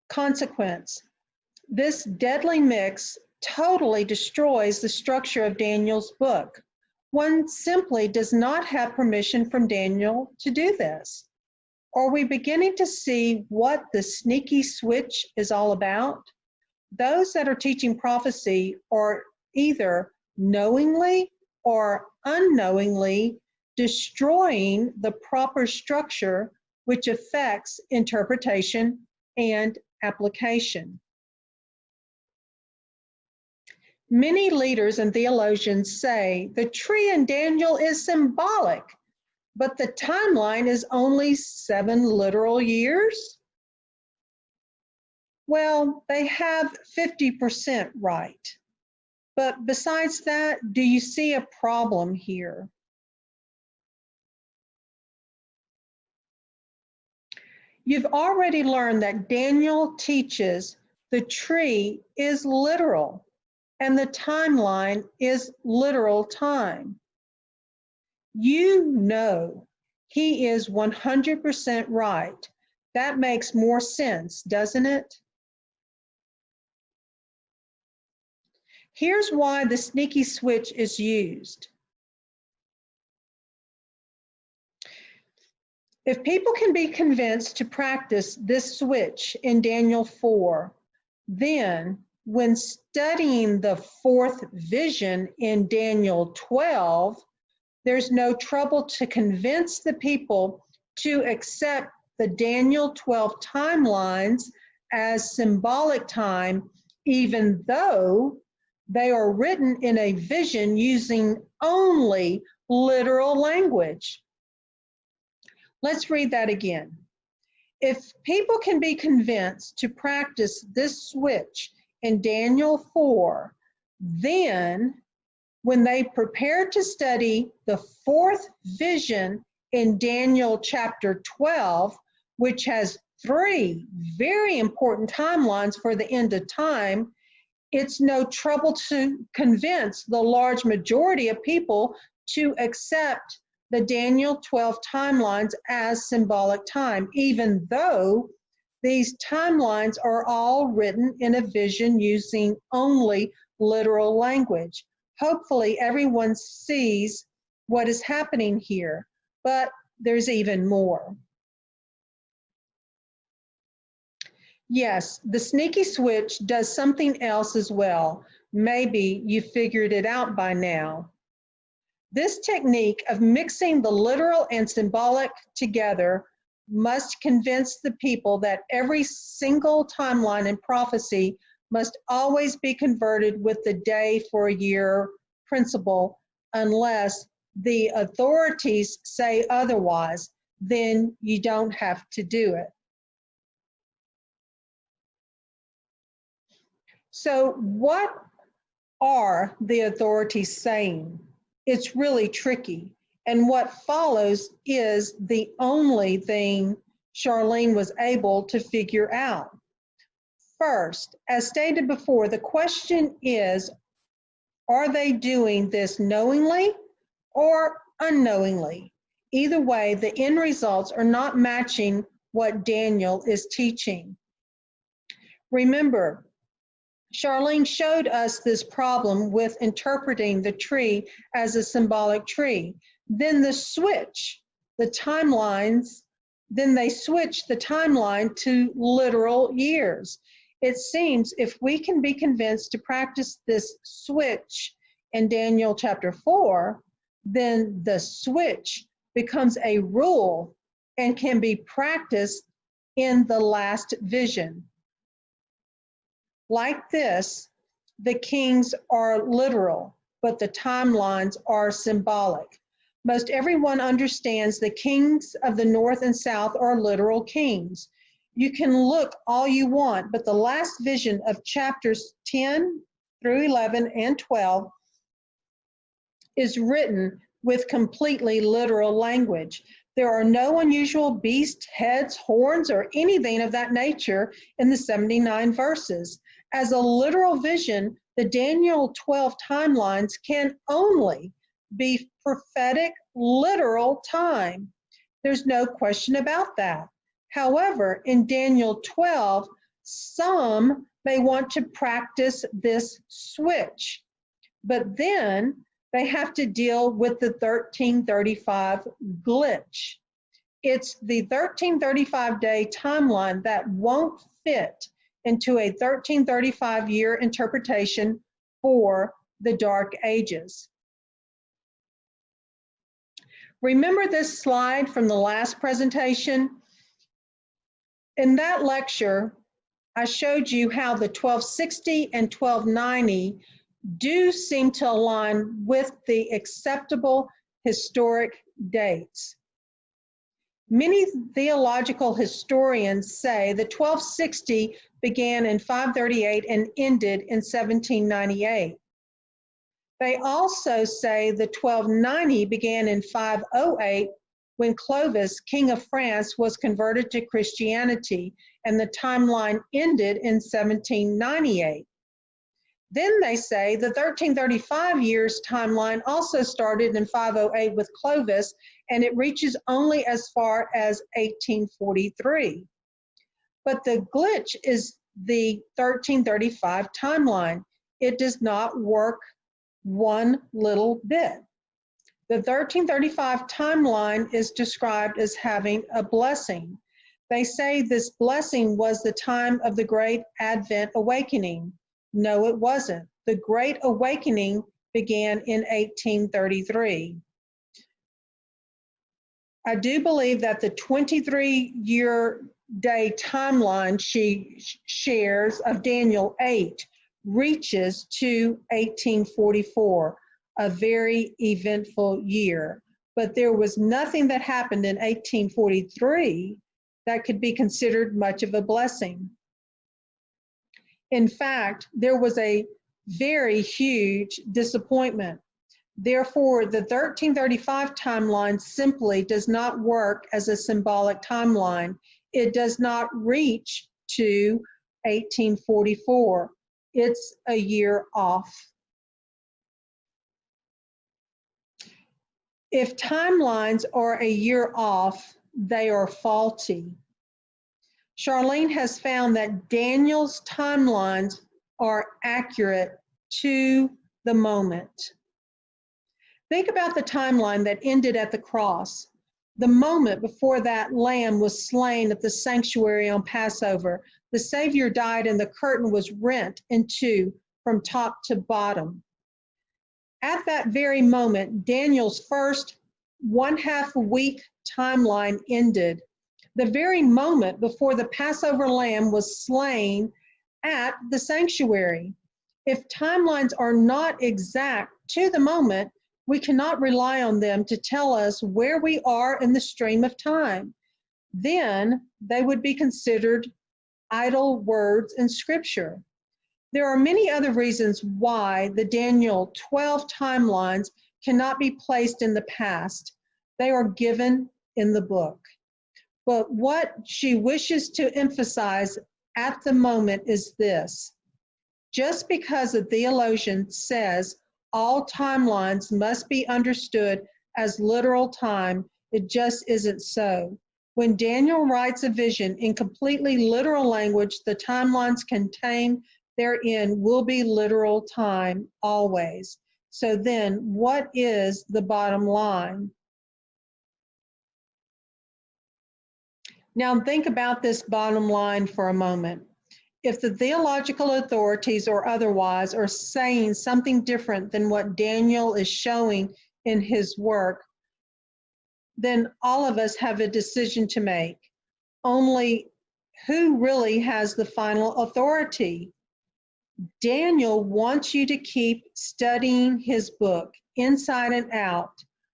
Consequence: this deadly mix totally destroys the structure of Daniel's book. One simply does not have permission from Daniel to do this. Are we beginning to see what the sneaky switch is all about? Those that are teaching prophecy are either knowingly or unknowingly destroying the proper structure which affects interpretation and application. Many leaders and theologians say the tree in Daniel is symbolic, but the timeline is only 7 literal years. Well, they have 50% right. But besides that, do you see a problem here? You've already learned that Daniel teaches the tree is literal and the timeline is literal time. You know he is 100% right. That makes more sense, doesn't it? Here's why the sneaky switch is used. If people can be convinced to practice this switch in Daniel 4, then when studying the 4th vision in Daniel 12, there's no trouble to convince the people to accept the Daniel 12 timelines as symbolic time, even though they are written in a vision using only literal language. Let's read that again. If people can be convinced to practice this switch in Daniel 4, then when they prepare to study the 4th vision in Daniel chapter 12, which has 3 very important timelines for the end of time, it's no trouble to convince the large majority of people to accept the Daniel 12 timelines as symbolic time, even though these timelines are all written in a vision using only literal language. Hopefully everyone sees what is happening here, but there's even more. Yes, the sneaky switch does something else as well. Maybe you figured it out by now. This technique of mixing the literal and symbolic together must convince the people that every single timeline in prophecy must always be converted with the day for a year principle, unless the authorities say otherwise, then you don't have to do it. So what are the authorities saying? It's really tricky. And what follows is the only thing Charlene was able to figure out. First, as stated before, the question is, are they doing this knowingly or unknowingly? Either way, the end results are not matching what Daniel is teaching. Remember, Charlene showed us this problem with interpreting the tree as a symbolic tree. Then they switch the timeline to literal years. It seems if we can be convinced to practice this switch in Daniel chapter 4, then the switch becomes a rule and can be practiced in the last vision. Like this, the kings are literal, but the timelines are symbolic. Most everyone understands the kings of the north and south are literal kings. You can look all you want, but the last vision of chapters 10 through 11 and 12 is written with completely literal language. There are no unusual beasts, heads, horns, or anything of that nature in the 79 verses. As a literal vision, the Daniel 12 timelines can only be prophetic, literal time. There's no question about that. However, in Daniel 12, some may want to practice this switch, but then they have to deal with the 1335 glitch. It's the 1335-day timeline that won't fit into a 1335-year interpretation for the Dark Ages. Remember this slide from the last presentation? In that lecture, I showed you how the 1260 and 1290 do seem to align with the acceptable historic dates. Many theological historians say the 1260 began in 538 and ended in 1798. They also say the 1290 began in 508 when Clovis, king of France, was converted to Christianity, and the timeline ended in 1798. Then they say the 1335 years timeline also started in 508 with Clovis, and it reaches only as far as 1843. But the glitch is the 1335 timeline. It does not work one little bit. The 1335 timeline is described as having a blessing. They say this blessing was the time of the Great Advent Awakening. No, it wasn't. The Great Awakening began in 1833. I do believe that the 23-year day timeline she shares of Daniel 8 reaches to 1844, a very eventful year. But there was nothing that happened in 1843 that could be considered much of a blessing. In fact, there was a very huge disappointment. Therefore, the 1335 timeline simply does not work as a symbolic timeline. It does not reach to 1844. It's a year off. If timelines are a year off, they are faulty. Charlene has found that Daniel's timelines are accurate to the moment. Think about the timeline that ended at the cross, the moment before that lamb was slain at the sanctuary on Passover. The Savior died and the curtain was rent in two from top to bottom. At that very moment, Daniel's first 1/2 week timeline ended. The very moment before the Passover lamb was slain at the sanctuary. If timelines are not exact to the moment, we cannot rely on them to tell us where we are in the stream of time. Then they would be considered idle words in Scripture. There are many other reasons why the Daniel 12 timelines cannot be placed in the past. They are given in the book. But what she wishes to emphasize at the moment is this. Just because a theologian says all timelines must be understood as literal time, it just isn't so. When Daniel writes a vision in completely literal language, the timelines contained therein will be literal time always. So then, what is the bottom line? Now think about this bottom line for a moment. If the theological authorities or otherwise are saying something different than what Daniel is showing in his work, then all of us have a decision to make. Only who really has the final authority? Daniel wants you to keep studying his book inside and out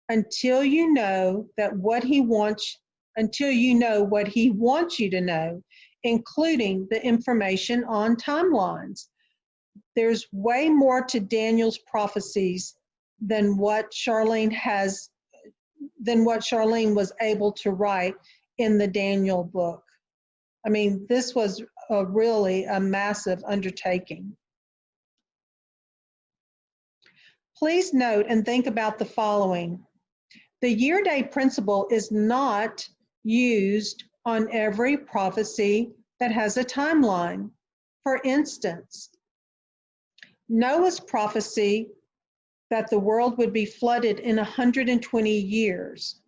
until you know what he wants you to know, including the information on timelines. There's way more to Daniel's prophecies than what Charlene was able to write in the Daniel book. I mean, this was really a massive undertaking. Please note and think about the following. The year-day principle is not used on every prophecy that has a timeline. For instance, Noah's prophecy that the world would be flooded in 120 years.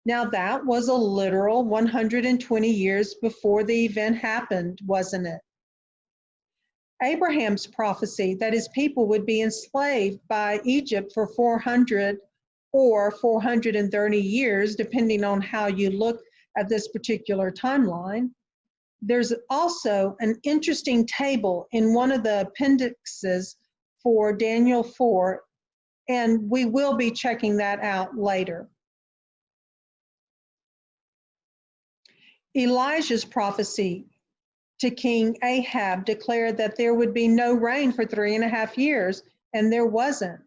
Now that was a literal 120 years before the event happened, wasn't it? Abraham's prophecy that his people would be enslaved by Egypt for 400 or 430 years, depending on how you look at this particular timeline. There's also an interesting table in one of the appendixes for Daniel 4, and we will be checking that out later. Elijah's prophecy to King Ahab declared that there would be no rain for 3.5 years, and there wasn't.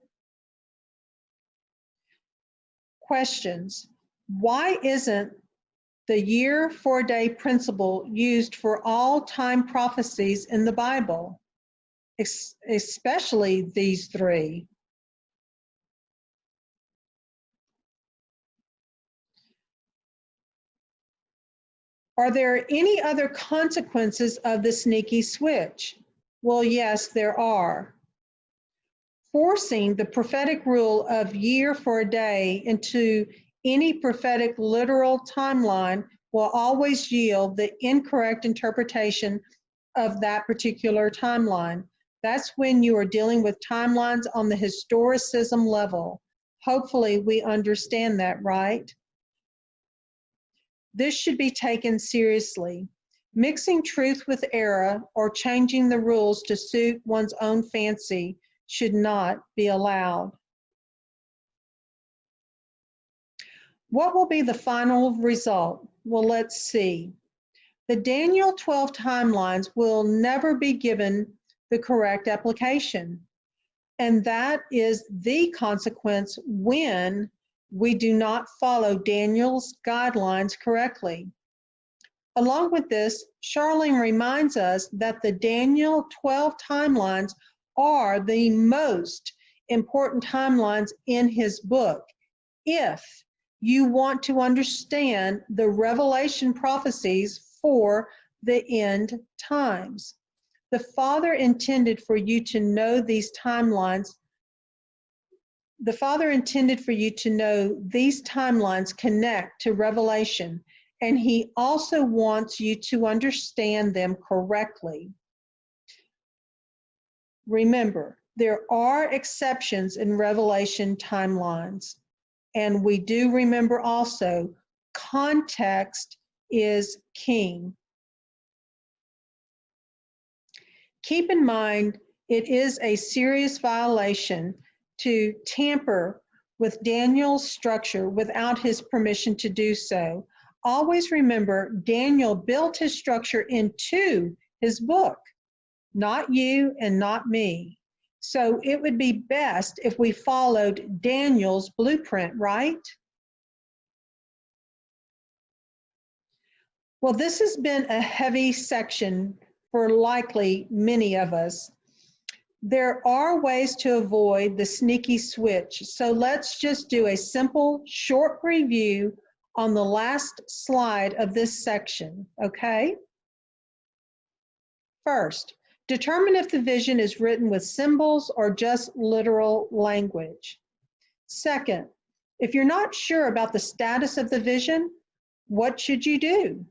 Questions. Why isn't the year 4-day principle used for all time prophecies in the Bible, especially these three? Are there any other consequences of the sneaky switch? Well, yes, there are. Forcing the prophetic rule of year for a day into any prophetic literal timeline will always yield the incorrect interpretation of that particular timeline. That's when you are dealing with timelines on the historicism level. Hopefully we understand that, right? This should be taken seriously. Mixing truth with error or changing the rules to suit one's own fancy should not be allowed. What will be the final result? Well, let's see. The Daniel 12 timelines will never be given the correct application. And that is the consequence when we do not follow Daniel's guidelines correctly. Along with this, Charlene reminds us that the Daniel 12 timelines are the most important timelines in his book if you want to understand the Revelation prophecies for the end times. The Father intended for you to know these timelines. The Father intended for you to know these timelines connect to Revelation, and He also wants you to understand them correctly. Remember, there are exceptions in Revelation timelines, and we do remember also context is king. Keep in mind, it is a serious violation to tamper with Daniel's structure without his permission to do so. Always remember, Daniel built his structure into his book, not you and not me. So it would be best if we followed Daniel's blueprint, right? Well, this has been a heavy section for likely many of us. There are ways to avoid the sneaky switch, so let's just do a simple, short review on the last slide of this section, okay? First, determine if the vision is written with symbols or just literal language. Second, if you're not sure about the status of the vision, what should you do?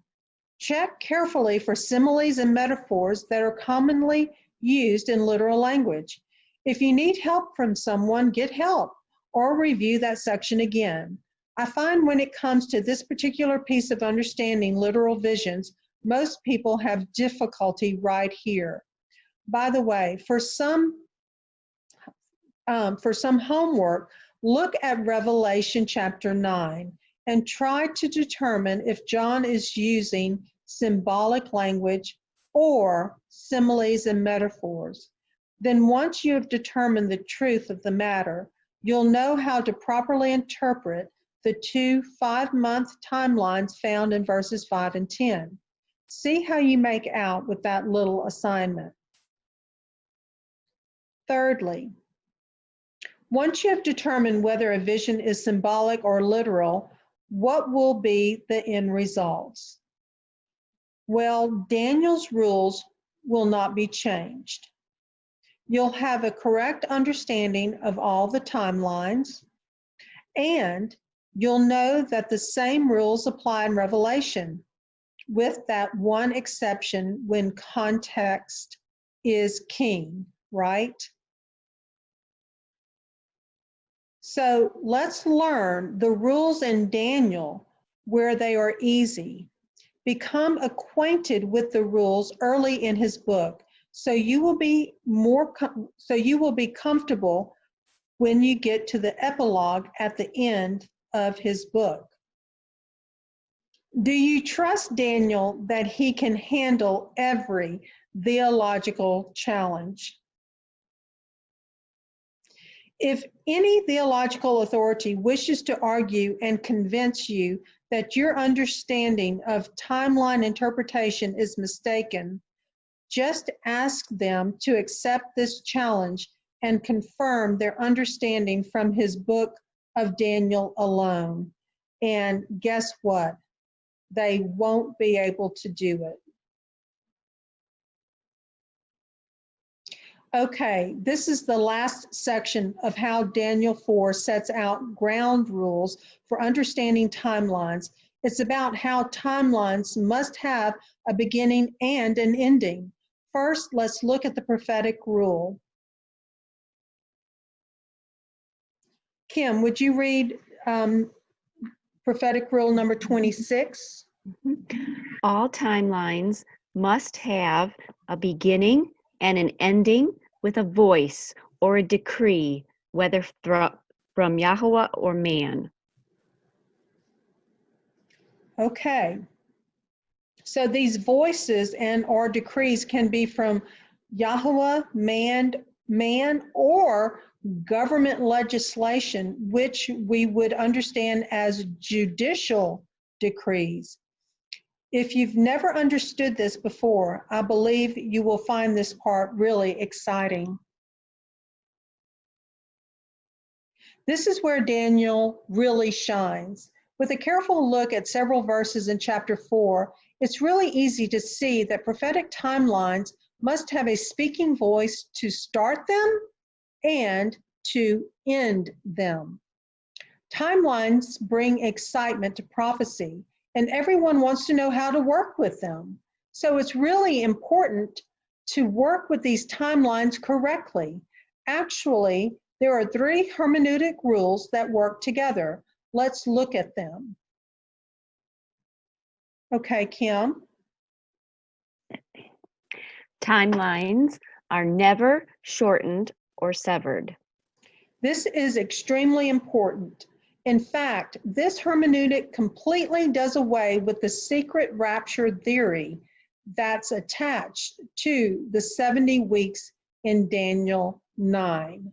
Check carefully for similes and metaphors that are commonly used in literal language. If you need help from someone, get help or review that section again. I find when it comes to this particular piece of understanding literal visions, most people have difficulty right here. By the way, for some homework, look at Revelation chapter 9 and try to determine if John is using symbolic language or similes and metaphors. Then once you have determined the truth of the matter, you'll know how to properly interpret the 2 5-month timelines found in verses 5 and 10. See how you make out with that little assignment. Thirdly, once you have determined whether a vision is symbolic or literal, what will be the end results? Well, Daniel's rules will not be changed. You'll have a correct understanding of all the timelines, and you'll know that the same rules apply in Revelation, with that one exception when context is king, right? So let's learn the rules in Daniel where they are easy. Become acquainted with the rules early in his book, so you will be comfortable when you get to the epilogue at the end of his book. Do you trust Daniel that he can handle every theological challenge? If any theological authority wishes to argue and convince you that your understanding of timeline interpretation is mistaken, just ask them to accept this challenge and confirm their understanding from his book of Daniel alone. And guess what? They won't be able to do it. Okay, this is the last section of how Daniel 4 sets out ground rules for understanding timelines. It's about how timelines must have a beginning and an ending. First, let's look at the prophetic rule. Kim, would you read prophetic rule number 26? All timelines must have a beginning and an ending with a voice or a decree, whether from Yahweh or man. Okay. So these voices and or decrees can be from Yahweh, man, or government legislation, which we would understand as judicial decrees. If you've never understood this before, I believe you will find this part really exciting. This is where Daniel really shines. With a careful look at several verses in chapter 4, it's really easy to see that prophetic timelines must have a speaking voice to start them and to end them. Timelines bring excitement to prophecy, and everyone wants to know how to work with them. So it's really important to work with these timelines correctly. Actually, there are 3 hermeneutic rules that work together. Let's look at them. Okay, Kim. Timelines are never shortened or severed. This is extremely important. In fact, this hermeneutic completely does away with the secret rapture theory that's attached to the 70 weeks in Daniel 9.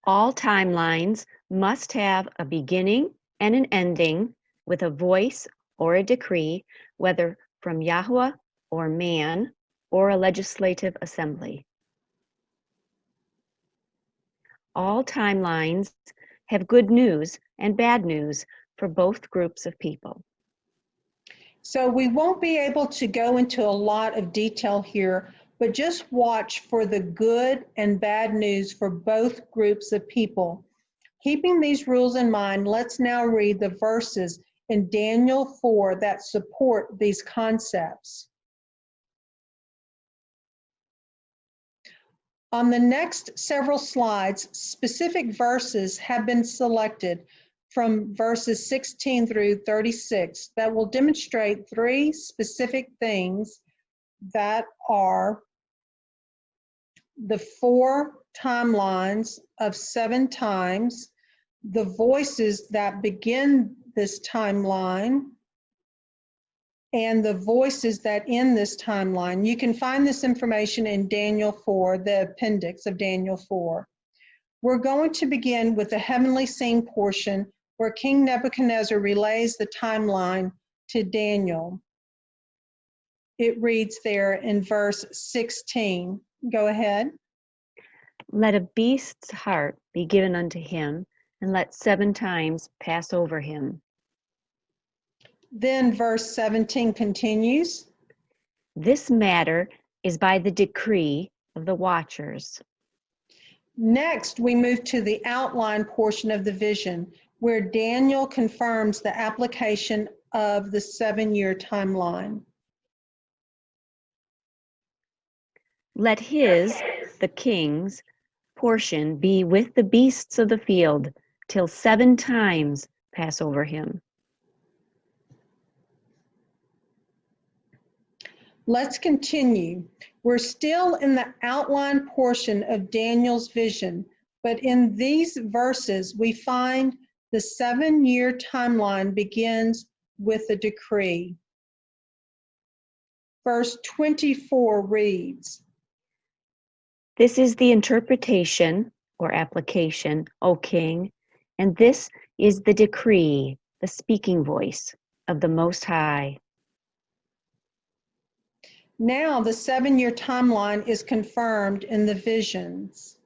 All timelines must have a beginning and an ending with a voice or a decree, whether from Yahweh or man or a legislative assembly. All timelines have good news and bad news for both groups of people. So we won't be able to go into a lot of detail here, but just watch for the good and bad news for both groups of people. Keeping these rules in mind, let's now read the verses in Daniel 4 that support these concepts. On the next several slides, specific verses have been selected from verses 16 through 36 that will demonstrate three specific things that are the 4 timelines of 7 times, the voices that begin this timeline, and the voices that end this timeline. You can find this information in Daniel 4, the appendix of Daniel 4. We're going to begin with the heavenly scene portion where King Nebuchadnezzar relays the timeline to Daniel. It reads there in verse 16. Go ahead. Let a beast's heart be given unto him, and let 7 times pass over him. Then verse 17 continues. This matter is by the decree of the watchers. Next, we move to the outline portion of the vision, where Daniel confirms the application of the 7-year timeline. Let his, the king's, portion be with the beasts of the field, till 7 times pass over him. Let's continue. We're still in the outline portion of Daniel's vision, but in these verses, we find the 7-year timeline begins with a decree. Verse 24 reads, This is the interpretation or application, O king, and this is the decree, the speaking voice of the Most High. Now the 7-year timeline is confirmed in the visions.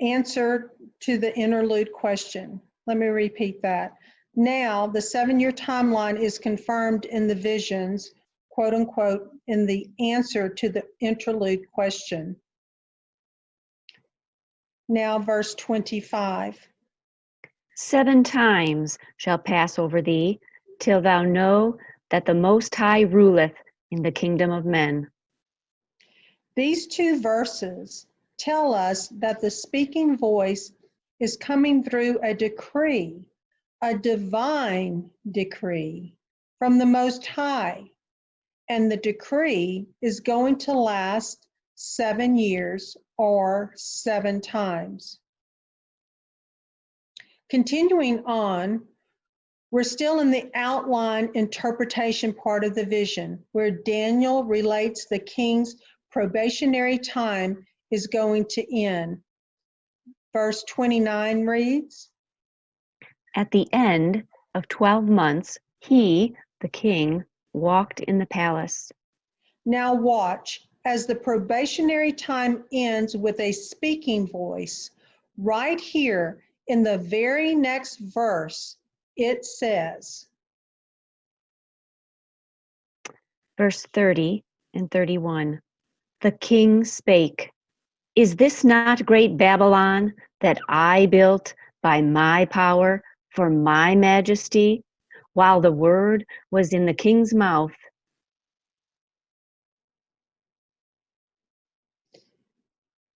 Answer to the interlude question. Let me repeat that. Now the 7-year timeline is confirmed in the visions, quote unquote, in the answer to the interlude question. Now verse 25. 7 times shall pass over thee, till thou know that the Most High ruleth in the kingdom of men. These 2 verses tell us that the speaking voice is coming through a decree, a divine decree from the Most High. And the decree is going to last 7 years or 7 times. Continuing on, we're still in the outline interpretation part of the vision, where Daniel relates the king's probationary time is going to end. Verse 29 reads, At the end of 12 months, he, the king, walked in the palace. Now watch, as the probationary time ends with a speaking voice, right here in the very next verse, it says, Verse 30 and 31, the king spake, Is this not great Babylon that I built by my power for my majesty, while the word was in the king's mouth?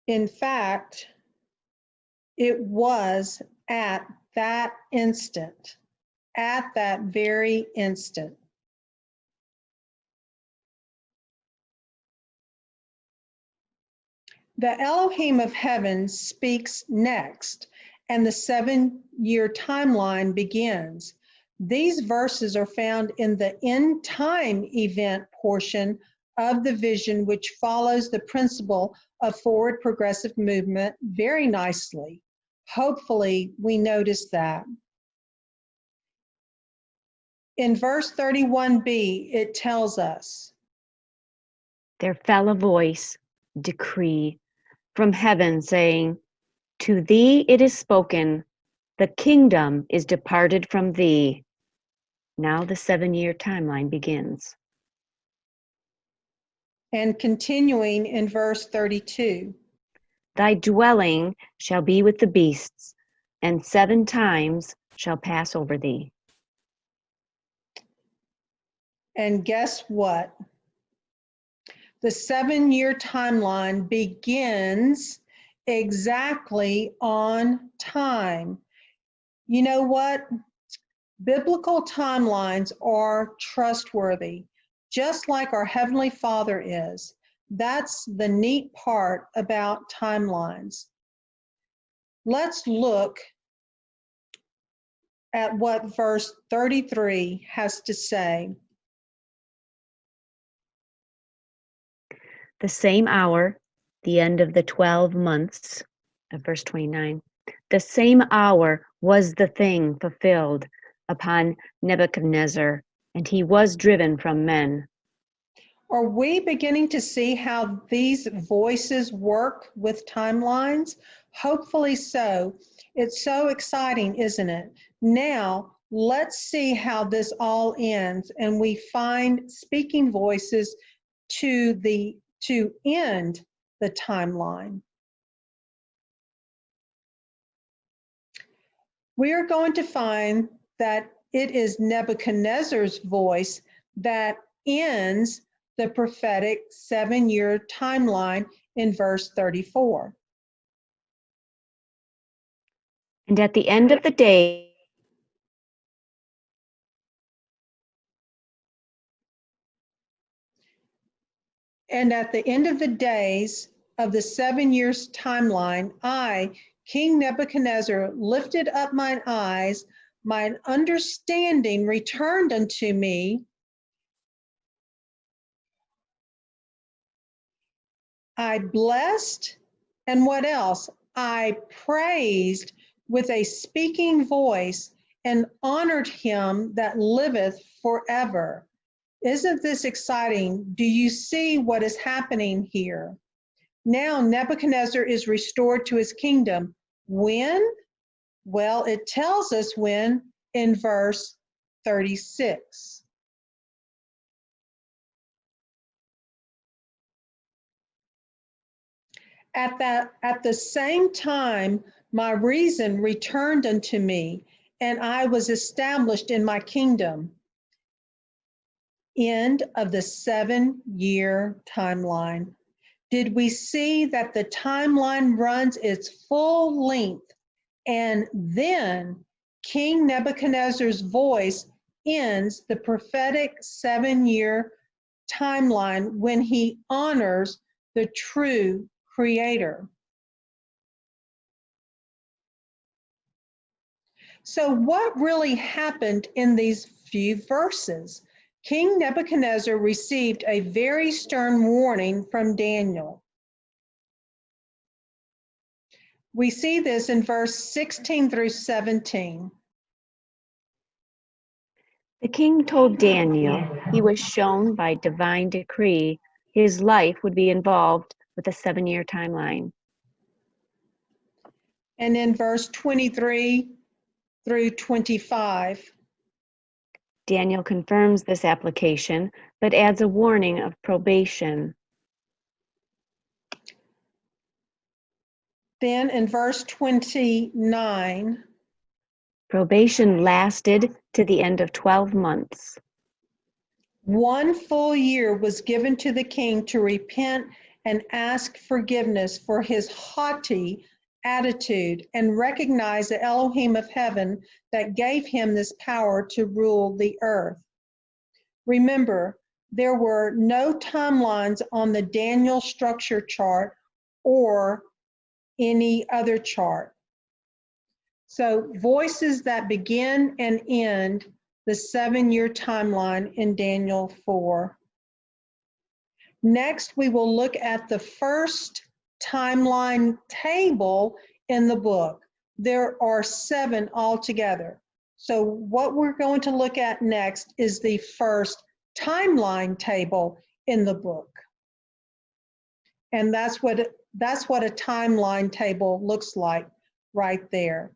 In fact, it was at that instant, at that very instant. The Elohim of heaven speaks next, and the 7-year timeline begins. These verses are found in the end time event portion of the vision, which follows the principle of forward progressive movement very nicely. Hopefully, we noticed that. In verse 31b, it tells us, There fell a voice, decree, from heaven saying, to thee it is spoken, the kingdom is departed from thee. Now the 7-year timeline begins. and continuing in verse 32, Thy dwelling shall be with the beasts, and 7 times shall pass over thee. and guess what? The 7-year timeline begins exactly on time. You know what? Biblical timelines are trustworthy, just like our Heavenly Father is. That's the neat part about timelines. Let's look at what verse 33 has to say. The same hour, the end of the 12 months, verse 29, the same hour was the thing fulfilled upon Nebuchadnezzar, and he was driven from men. Are we beginning to see how these voices work with timelines? Hopefully so. It's so exciting, isn't it? Now, let's see how this all ends, and we find speaking voices to end the timeline. We are going to find that it is Nebuchadnezzar's voice that ends the prophetic 7-year timeline in verse 34. And at the end of the day, And at the end of the days of the 7 years timeline, I, King Nebuchadnezzar, lifted up mine eyes, mine understanding returned unto me. I blessed, and what else? I praised with a speaking voice and honored him that liveth forever. Isn't this exciting? Do you see what is happening here? Now Nebuchadnezzar is restored to his kingdom. When? Well, it tells us when in verse 36. At the same time, my reason returned unto me, and I was established in my kingdom. End of the 7-year timeline. Did we see that the timeline runs its full length, and then King Nebuchadnezzar's voice ends the prophetic 7-year timeline when he honors the true Creator? So what really happened in these few verses? King Nebuchadnezzar received a very stern warning from Daniel. We see this in verse 16 through 17. the king told Daniel he was shown by divine decree his life would be involved with a 7-year timeline. And in verse 23 through 25, Daniel confirms this application, but adds a warning of probation. then in verse 29, Probation lasted to the end of 12 months. 1 full year was given to the king to repent and ask forgiveness for his haughty attitude and recognize the Elohim of heaven that gave him this power to rule the earth. Remember, there were no timelines on the Daniel structure chart or any other chart. So voices that begin and end the 7-year timeline in Daniel 4. Next, we will look at the first timeline table in the book. There are 7 altogether. So what we're going to look at next is the first timeline table in the book. And that's what a timeline table looks like right there.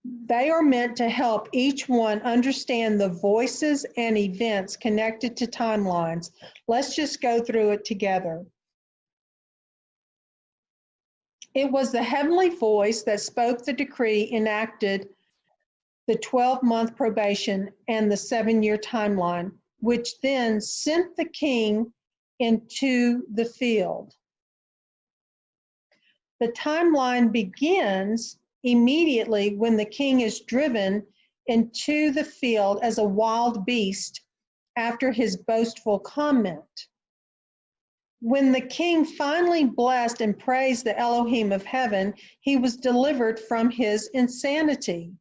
They are meant to help each one understand the voices and events connected to timelines. Let's just go through it together. It was the heavenly voice that spoke the decree, enacted the 12-month probation and the 7-year timeline, which then sent the king into the field. The timeline begins immediately when the king is driven into the field as a wild beast after his boastful comment. When the king finally blessed and praised the Elohim of heaven, he was delivered from his insanity.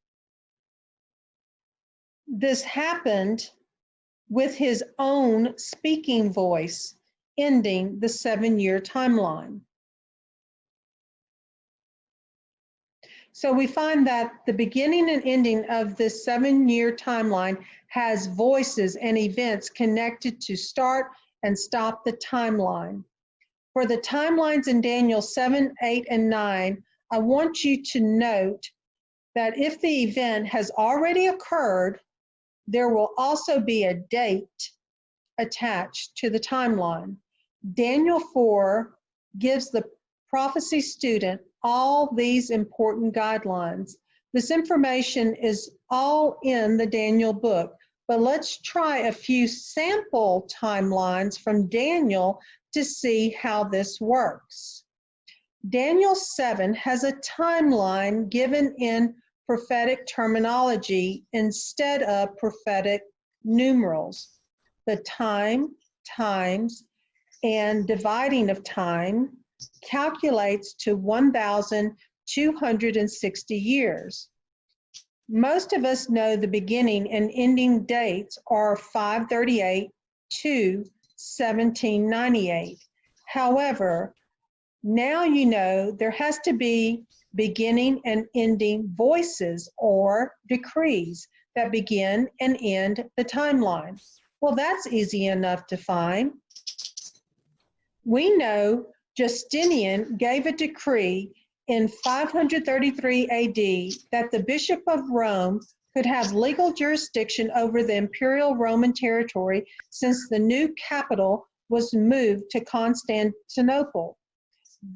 This happened with his own speaking voice, ending the 7-year timeline. So we find that the beginning and ending of this 7-year timeline has voices and events connected to start and stop the timeline. For the timelines in Daniel 7, 8, and 9, I want you to note that if the event has already occurred, there will also be a date attached to the timeline. Daniel 4 gives the prophecy student all these important guidelines. This information is all in the Daniel book, but let's try a few sample timelines from Daniel to see how this works. Daniel 7 has a timeline given in prophetic terminology instead of prophetic numerals. The time, times, and dividing of time calculates to 1,260 years. Most of us know the beginning and ending dates are 538 to 1798. However, now you know there has to be beginning and ending voices or decrees that begin and end the timeline. Well, that's easy enough to find. We know Justinian gave a decree in 533 AD that the Bishop of Rome could have legal jurisdiction over the imperial Roman territory since the new capital was moved to Constantinople.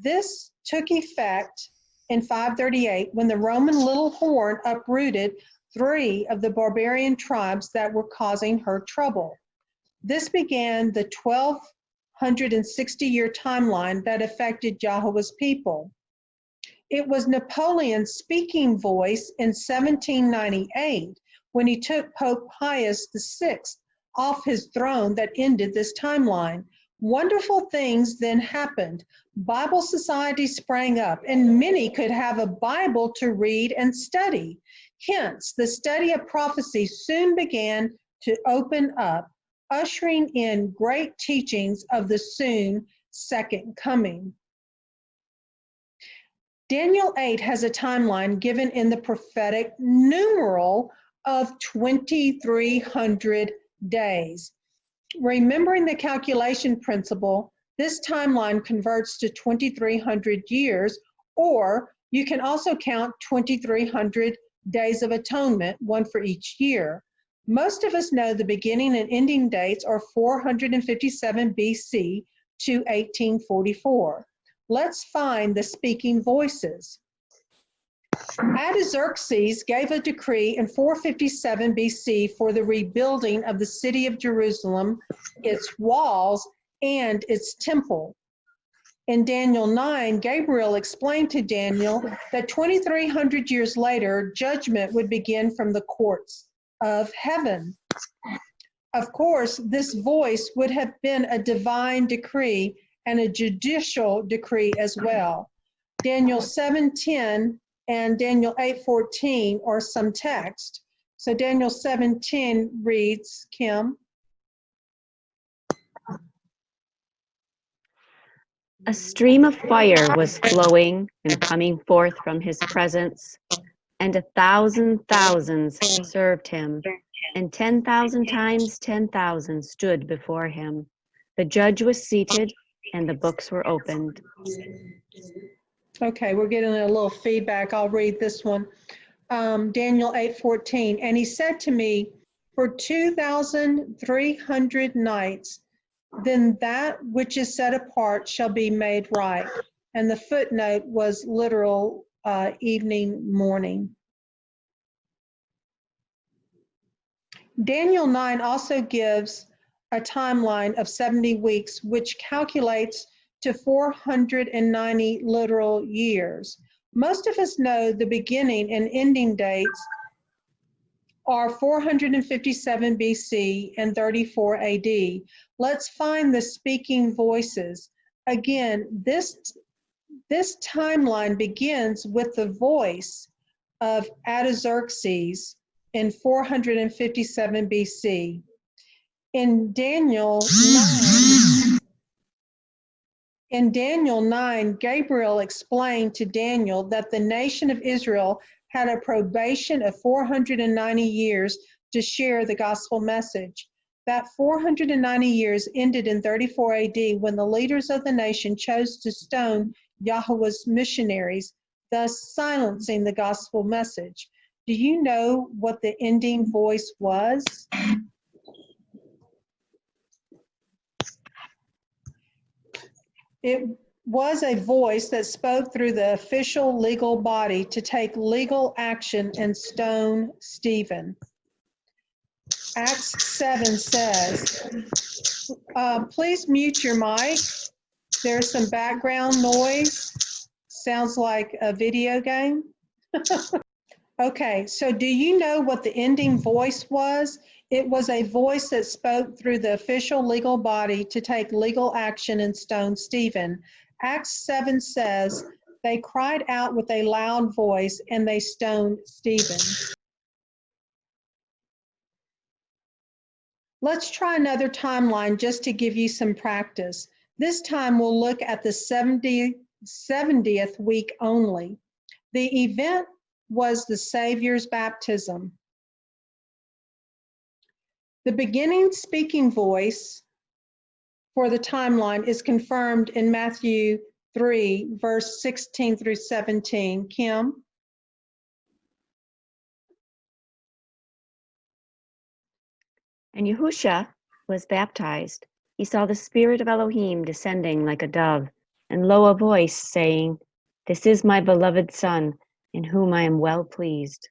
This took effect in 538 when the Roman little horn uprooted 3 of the barbarian tribes that were causing her trouble. This began the 1260-year timeline that affected Jehovah's people. It was Napoleon's speaking voice in 1798 when he took Pope Pius VI off his throne that ended this timeline. Wonderful things then happened. Bible societies sprang up, and many could have a Bible to read and study. Hence, the study of prophecy soon began to open up, ushering in great teachings of the soon second coming. Daniel 8 has a timeline given in the prophetic numeral of 2,300 days. Remembering the calculation principle, this timeline converts to 2,300 years, or you can also count 2,300 days of atonement, one for each year. Most of us know the beginning and ending dates are 457 BC to 1844. Let's find the speaking voices. Artaxerxes gave a decree in 457 BC for the rebuilding of the city of Jerusalem, its walls, and its temple. In Daniel 9, Gabriel explained to Daniel that 2,300 years later, judgment would begin from the courts of heaven. Of course, this voice would have been a divine decree and a judicial decree as well. Daniel 7:10 and Daniel 8:14 are some text. So Daniel 7:10 reads, Kim. A stream of fire was flowing and coming forth from his presence, and 1,000 thousands served him, and 10,000 times 10,000 stood before him. The judge was seated, and the books were opened. Okay, we're getting a little feedback. I'll read this one. Daniel 8:14, and he said to me, for 2,300 nights, then that which is set apart shall be made right. And the footnote was literal evening, morning. Daniel 9 also gives a timeline of 70 weeks, which calculates to 490 literal years. Most of us know the beginning and ending dates are 457 BC and 34 AD. Let's find the speaking voices. Again, this timeline begins with the voice of Artaxerxes in 457 BC. In Daniel 9, Gabriel explained to Daniel that the nation of Israel had a probation of 490 years to share the gospel message. That 490 years ended in 34 AD when the leaders of the nation chose to stone Yahweh's missionaries, thus silencing the gospel message. Do you know what the ending voice was? It was a voice that spoke through the official legal body to take legal action and stone Stephen. Acts 7 says, please mute your mic. There's some background noise. Sounds like a video game. Okay, so do you know what the ending voice was? It was a voice that spoke through the official legal body to take legal action and stone Stephen. Acts 7 says, they cried out with a loud voice and they stoned Stephen. Let's try another timeline just to give you some practice. This time we'll look at the 70th week only. The event was the Savior's baptism. The beginning speaking voice for the timeline is confirmed in Matthew 3, verse 16 through 17. Kim? And Yahusha was baptized. He saw the Spirit of Elohim descending like a dove, and lo, a voice saying, this is my beloved Son, in whom I am well pleased.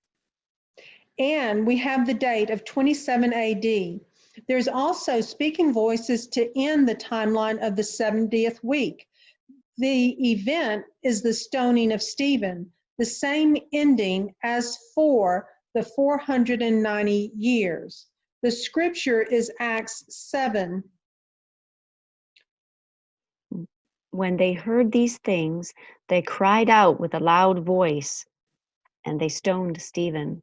And we have the date of 27 AD. There's also speaking voices to end the timeline of the 70th week. The event is the stoning of Stephen, the same ending as for the 490 years. The scripture is Acts 7. When they heard these things, they cried out with a loud voice, and they stoned Stephen.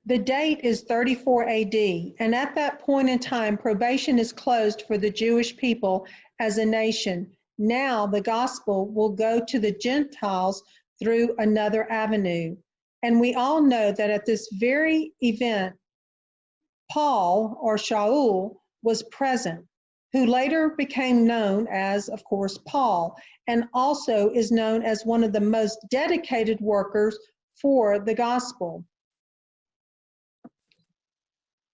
The date is 34 AD, and at that point in time, probation is closed for the Jewish people as a nation. Now the gospel will go to the Gentiles through another avenue. And we all know that at this very event, Paul, or Shaul, was present, who later became known as, of course, Paul, and also is known as one of the most dedicated workers for the gospel.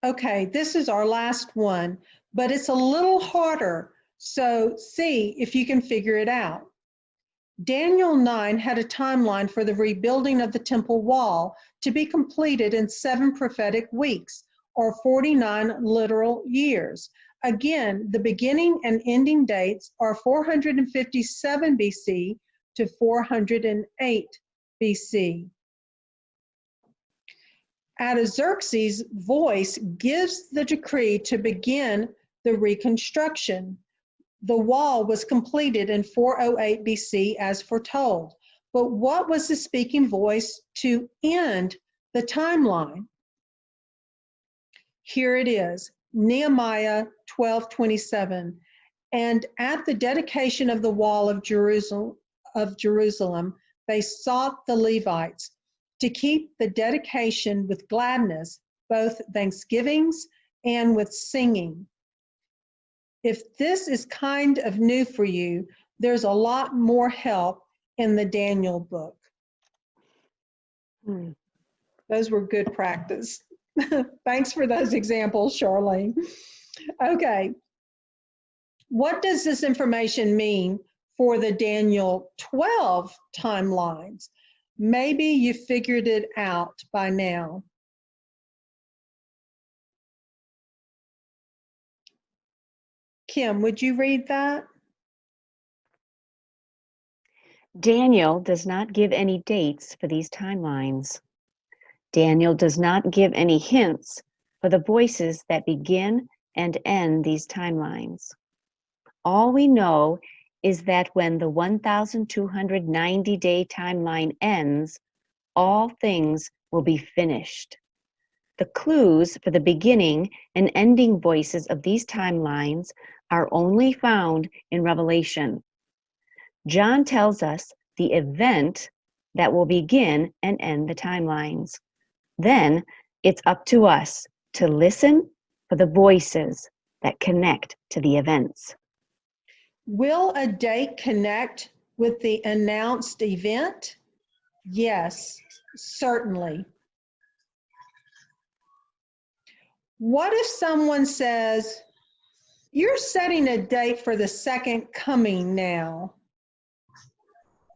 Okay, this is our last one, but it's a little harder, so see if you can figure it out. Daniel 9 had a timeline for the rebuilding of the temple wall to be completed in 7 prophetic weeks, or 49 literal years. Again, the beginning and ending dates are 457 BC to 408 BC. Artaxerxes' voice gives the decree to begin the reconstruction. The wall was completed in 408 BC as foretold. But what was the speaking voice to end the timeline? Here it is, Nehemiah 12:27. And at the dedication of the wall of Jerusalem, they sought the Levites to keep the dedication with gladness, both thanksgivings and with singing. If this is kind of new for you, there's a lot more help in the Daniel book. Those were good practice. Thanks for those examples, Charlene. Okay. What does this information mean for the Daniel 12 timelines? Maybe you figured it out by now. Kim, would you read that? Daniel does not give any dates for these timelines. Daniel does not give any hints for the voices that begin and end these timelines. All we know is that when the 1,290-day timeline ends, all things will be finished. The clues for the beginning and ending voices of these timelines are only found in Revelation. John tells us the event that will begin and end the timelines. Then it's up to us to listen for the voices that connect to the events. Will a date connect with the announced event? Yes, certainly. What if someone says, "You're setting a date for the second coming now"?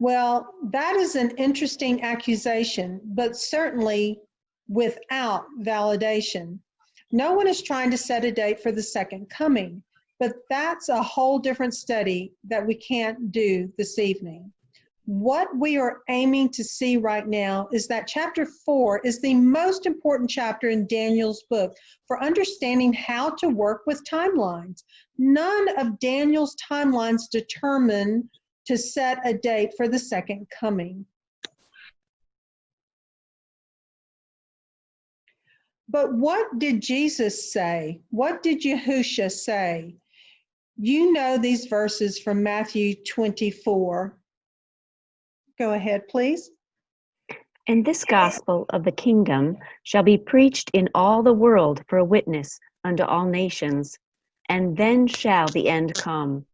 Well, that is an interesting accusation, but certainly without validation. No one is trying to set a date for the second coming, but that's a whole different study that we can't do this evening. What we are aiming to see right now is that chapter 4 is the most important chapter in Daniel's book for understanding how to work with timelines. None of Daniel's timelines determine to set a date for the second coming. But what did Jesus say? What did Yahushua say? You know these verses from Matthew 24. Go ahead, please. And this gospel of the kingdom shall be preached in all the world for a witness unto all nations, and then shall the end come.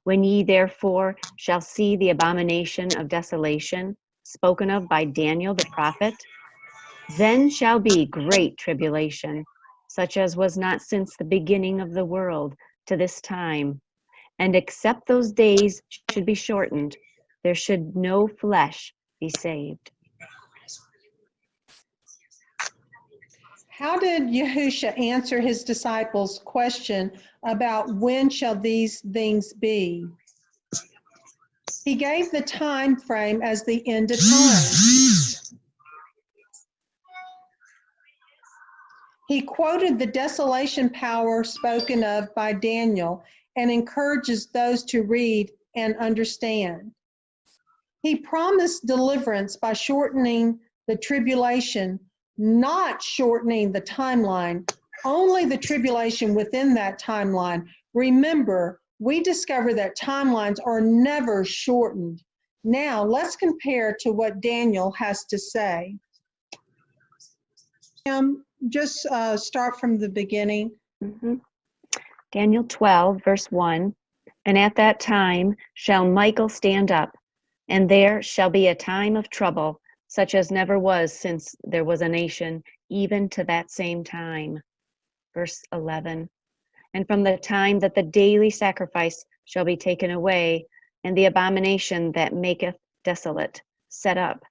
When ye therefore shall see the abomination of desolation spoken of by Daniel the prophet, then shall be great tribulation, such as was not since the beginning of the world to this time. And except those days should be shortened, there should no flesh be saved. How did Yahushua answer his disciples' question about when shall these things be? He gave the time frame as the end of time. He quoted the desolation power spoken of by Daniel and encourages those to read and understand. He promised deliverance by shortening the tribulation, not shortening the timeline, only the tribulation within that timeline. Remember, we discover that timelines are never shortened. Now, let's compare to what Daniel has to say. Just start from the beginning. Daniel 12, verse 1, and at that time shall Michael stand up, and there shall be a time of trouble, such as never was since there was a nation, even to that same time. Verse 11, and from the time that the daily sacrifice shall be taken away, and the abomination that maketh desolate set up,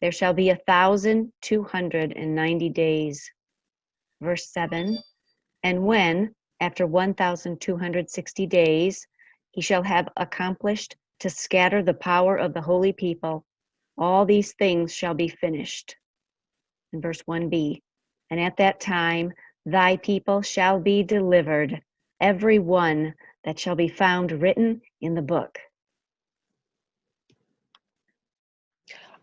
there shall be 1,290 days. Verse 7, and when, after 1,260 days, he shall have accomplished to scatter the power of the holy people, all these things shall be finished. In verse 1b, and at that time thy people shall be delivered, every one that shall be found written in the book.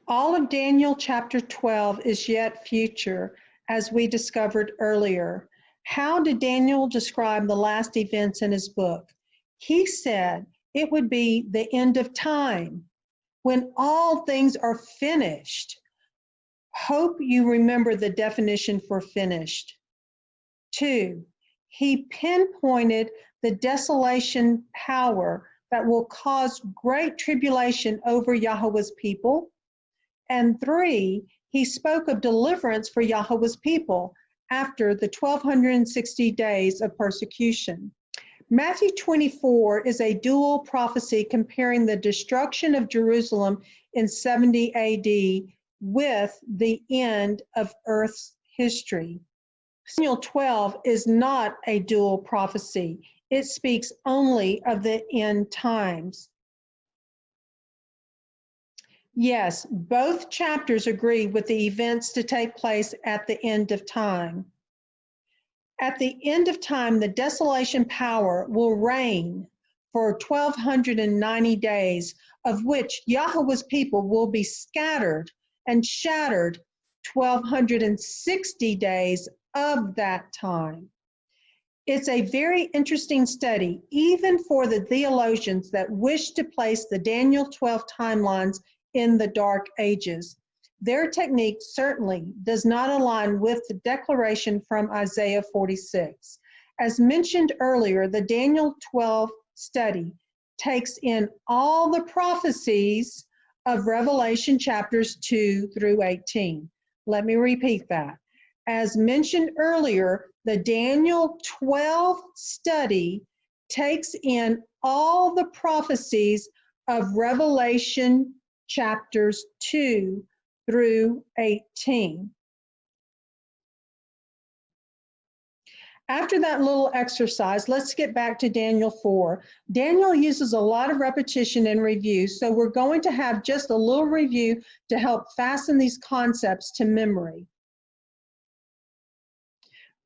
All of Daniel chapter 12 is yet future, as we discovered earlier. How did Daniel describe the last events in his book? He said it would be the end of time, when all things are finished. Hope you remember the definition for finished. 2, he pinpointed the desolation power that will cause great tribulation over Yahweh's people. And 3, he spoke of deliverance for Yahweh's people after the 1260 days of persecution. Matthew 24 is a dual prophecy comparing the destruction of Jerusalem in 70 AD with the end of Earth's history. Daniel 12 is not a dual prophecy. It speaks only of the end times. Yes, both chapters agree with the events to take place at the end of time. At the end of time, the desolation power will reign for 1290 days, of which Yahweh's people will be scattered and shattered 1260 days of that time. It's a very interesting study, even for the theologians that wish to place the Daniel 12 timelines in the Dark Ages. Their technique certainly does not align with the declaration from Isaiah 46. As mentioned earlier, the Daniel 12 study takes in all the prophecies of Revelation chapters 2 through 18. Let me repeat that. As mentioned earlier, the Daniel 12 study takes in all the prophecies of Revelation chapters 2 through 18. After that little exercise, let's get back to Daniel 4. Daniel uses a lot of repetition and review, so we're going to have just a little review to help fasten these concepts to memory.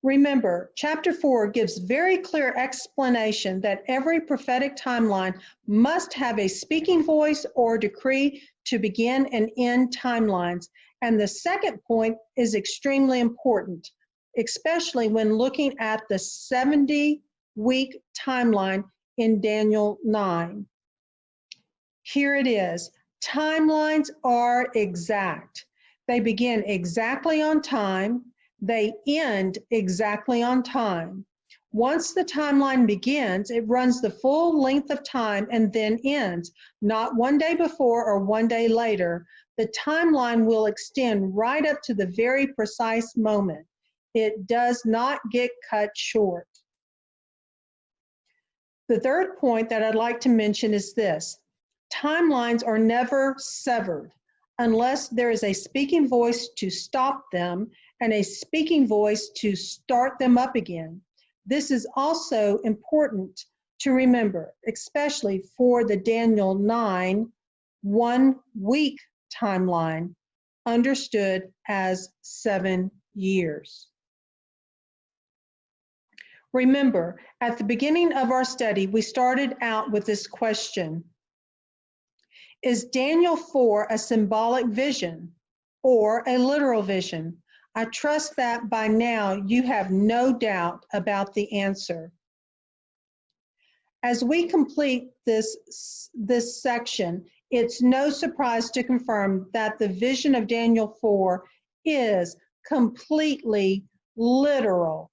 Remember, chapter 4 gives very clear explanation that every prophetic timeline must have a speaking voice or decree to begin and end timelines. And the second point is extremely important, especially when looking at the 70-week timeline in Daniel 9. Here it is. Timelines are exact. They begin exactly on time. They end exactly on time. Once the timeline begins, it runs the full length of time and then ends, not one day before or one day later. The timeline will extend right up to the very precise moment. It does not get cut short. The third point that I'd like to mention is this. Timelines are never severed unless there is a speaking voice to stop them and a speaking voice to start them up again. This is also important to remember, especially for the Daniel 9 1-week timeline, understood as 7 years. Remember, at the beginning of our study, we started out with this question. Is Daniel 4 a symbolic vision or a literal vision? I trust that by now you have no doubt about the answer. As we complete this section, it's no surprise to confirm that the vision of Daniel 4 is completely literal.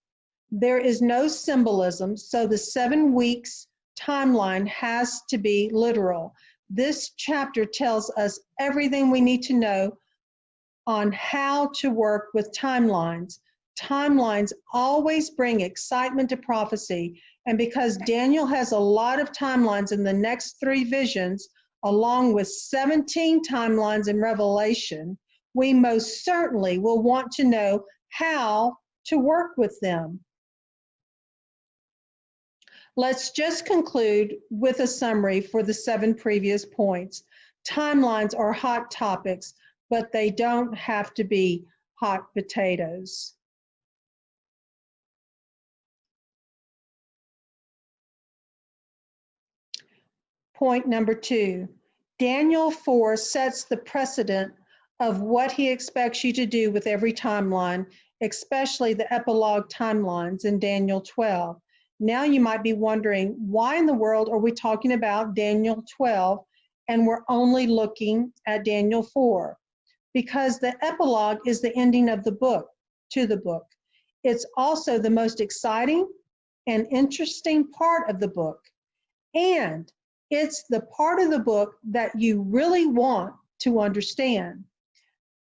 There is no symbolism, so the 7 weeks timeline has to be literal. This chapter tells us everything we need to know on how to work with timelines. Timelines always bring excitement to prophecy, and because Daniel has a lot of timelines in the next 3 visions, along with 17 timelines in Revelation, we most certainly will want to know how to work with them. Let's just conclude with a summary for the 7 previous points. Timelines are hot topics, but they don't have to be hot potatoes. Point number 2, Daniel 4 sets the precedent of what he expects you to do with every timeline, especially the epilogue timelines in Daniel 12. Now you might be wondering, why in the world are we talking about Daniel 12 and we're only looking at Daniel 4? because the epilogue is the ending of the book, to the book. It's also the most exciting and interesting part of the book. And it's the part of the book that you really want to understand.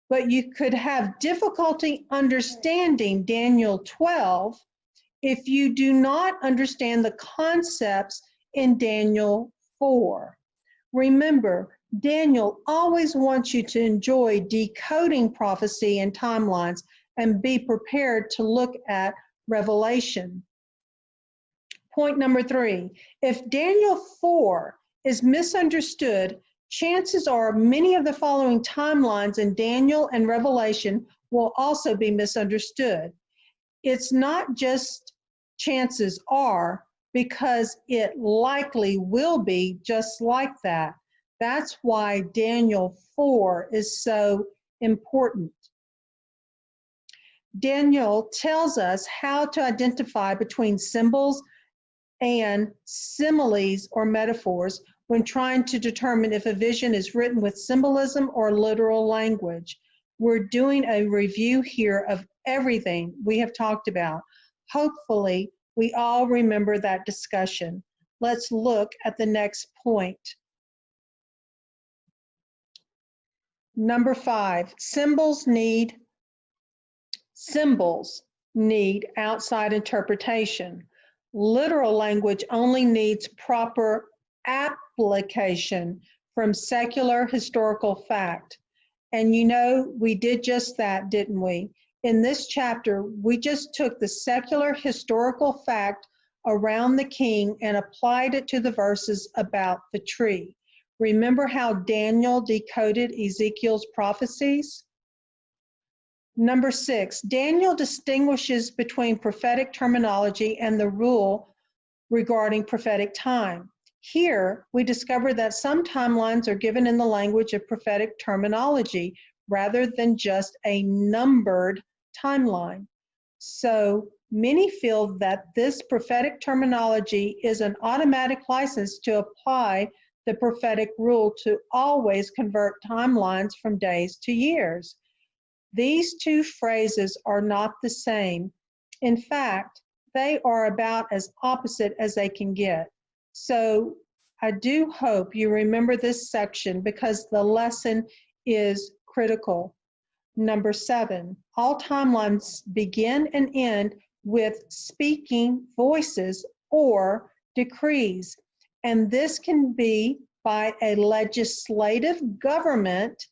But you could have difficulty understanding Daniel 12 if you do not understand the concepts in Daniel 4. Remember, Daniel always wants you to enjoy decoding prophecy and timelines and be prepared to look at Revelation. Point number 3, if Daniel 4 is misunderstood, chances are many of the following timelines in Daniel and Revelation will also be misunderstood. It's not just chances are, because it likely will be just like that. That's why Daniel 4 is so important. Daniel tells us how to identify between symbols and similes or metaphors when trying to determine if a vision is written with symbolism or literal language. We're doing a review here of everything we have talked about. Hopefully, we all remember that discussion. Let's look at the next point. Number 5, symbols need outside interpretation. Literal language only needs proper application from secular historical fact. And you know, we did just that, didn't we? In this chapter, we just took the secular historical fact around the king and applied it to the verses about the tree. Remember how Daniel decoded Ezekiel's prophecies? Number 6, Daniel distinguishes between prophetic terminology and the rule regarding prophetic time. Here, we discover that some timelines are given in the language of prophetic terminology rather than just a numbered timeline. So many feel that this prophetic terminology is an automatic license to apply the prophetic rule to always convert timelines from days to years. These two phrases are not the same. In fact, they are about as opposite as they can get. So I do hope you remember this section because the lesson is critical. Number 7, all timelines begin and end with speaking voices or decrees. And this can be by a legislative government,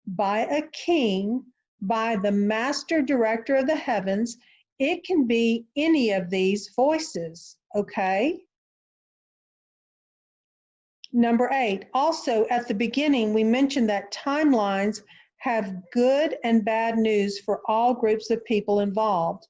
by a king, by the master director of the heavens. It can be any of these voices, okay? Number 8, also at the beginning, we mentioned that timelines have good and bad news for all groups of people involved.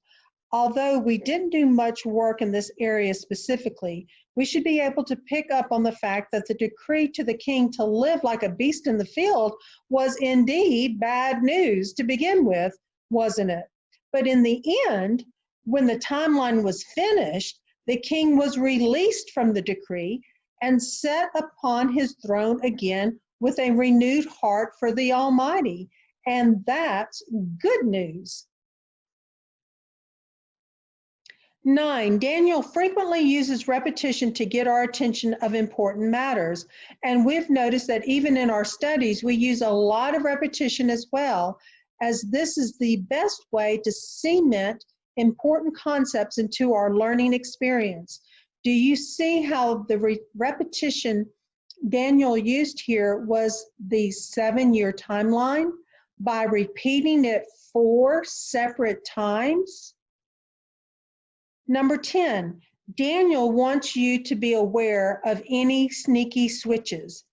Although we didn't do much work in this area specifically, we should be able to pick up on the fact that the decree to the king to live like a beast in the field was indeed bad news to begin with, wasn't it? But in the end, when the timeline was finished, the king was released from the decree and set upon his throne again with a renewed heart for the Almighty. And that's good news. 9, Daniel frequently uses repetition to get our attention of important matters. And we've noticed that even in our studies, we use a lot of repetition as well, as this is the best way to cement important concepts into our learning experience. Do you see how the repetition Daniel used here was the 7-year timeline by repeating it 4 separate times? Number 10, Daniel wants you to be aware of any sneaky switches.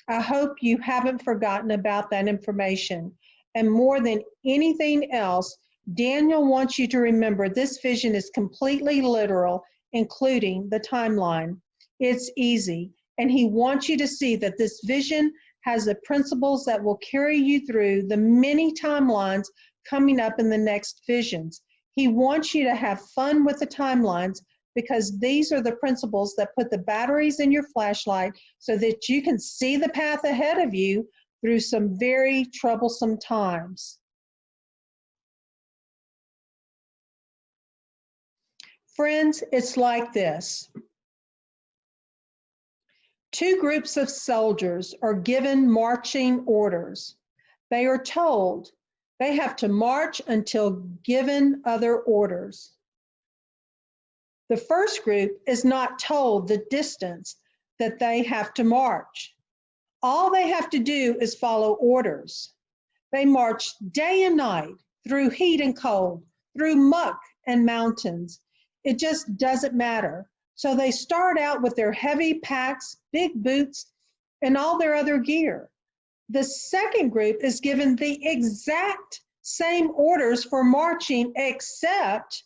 I hope you haven't forgotten about that information. And more than anything else, Daniel wants you to remember this vision is completely literal, including the timeline. It's easy, and he wants you to see that this vision has the principles that will carry you through the many timelines coming up in the next visions. He wants you to have fun with the timelines because these are the principles that put the batteries in your flashlight so that you can see the path ahead of you through some very troublesome times. Friends, it's like this. Two groups of soldiers are given marching orders. They are told they have to march until given other orders. The first group is not told the distance that they have to march. All they have to do is follow orders. They march day and night through heat and cold, through muck and mountains. It just doesn't matter. So they start out with their heavy packs, big boots, and all their other gear. The second group is given the exact same orders for marching, except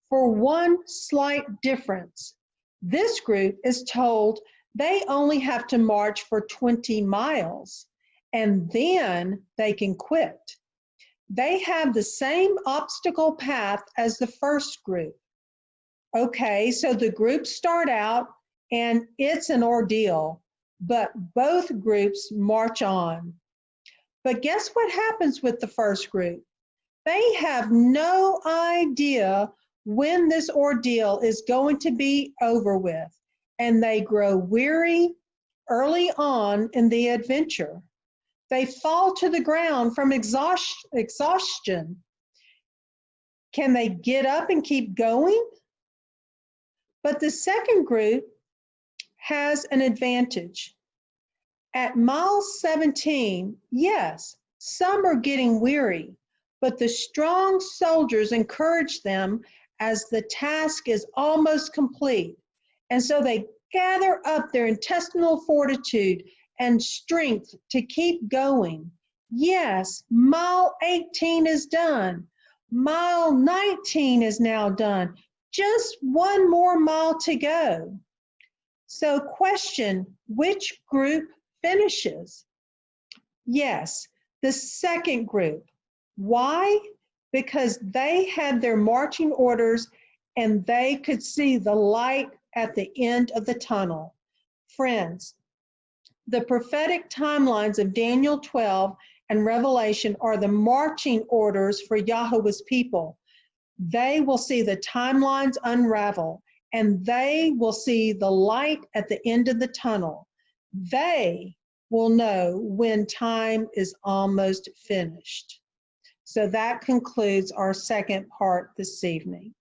for one slight difference. This group is told they only have to march for 20 miles, and then they can quit. They have the same obstacle path as the first group. Okay, so the groups start out, and it's an ordeal, but both groups march on. But guess what happens with the first group? They have no idea when this ordeal is going to be over with, and they grow weary early on in the adventure. They fall to the ground from exhaustion. Can they get up and keep going? But the second group has an advantage. At mile 17, yes, some are getting weary, but the strong soldiers encourage them as the task is almost complete. And so they gather up their intestinal fortitude and strength to keep going. Yes, mile 18 is done. Mile 19 is now done. Just one more mile to go. So question, which group finishes? Yes, the second group. Why? Because they had their marching orders and they could see the light at the end of the tunnel. Friends, the prophetic timelines of Daniel 12 and Revelation are the marching orders for Yahweh's people. They will see the timelines unravel, and they will see the light at the end of the tunnel. They will know when time is almost finished. So that concludes our second part this evening.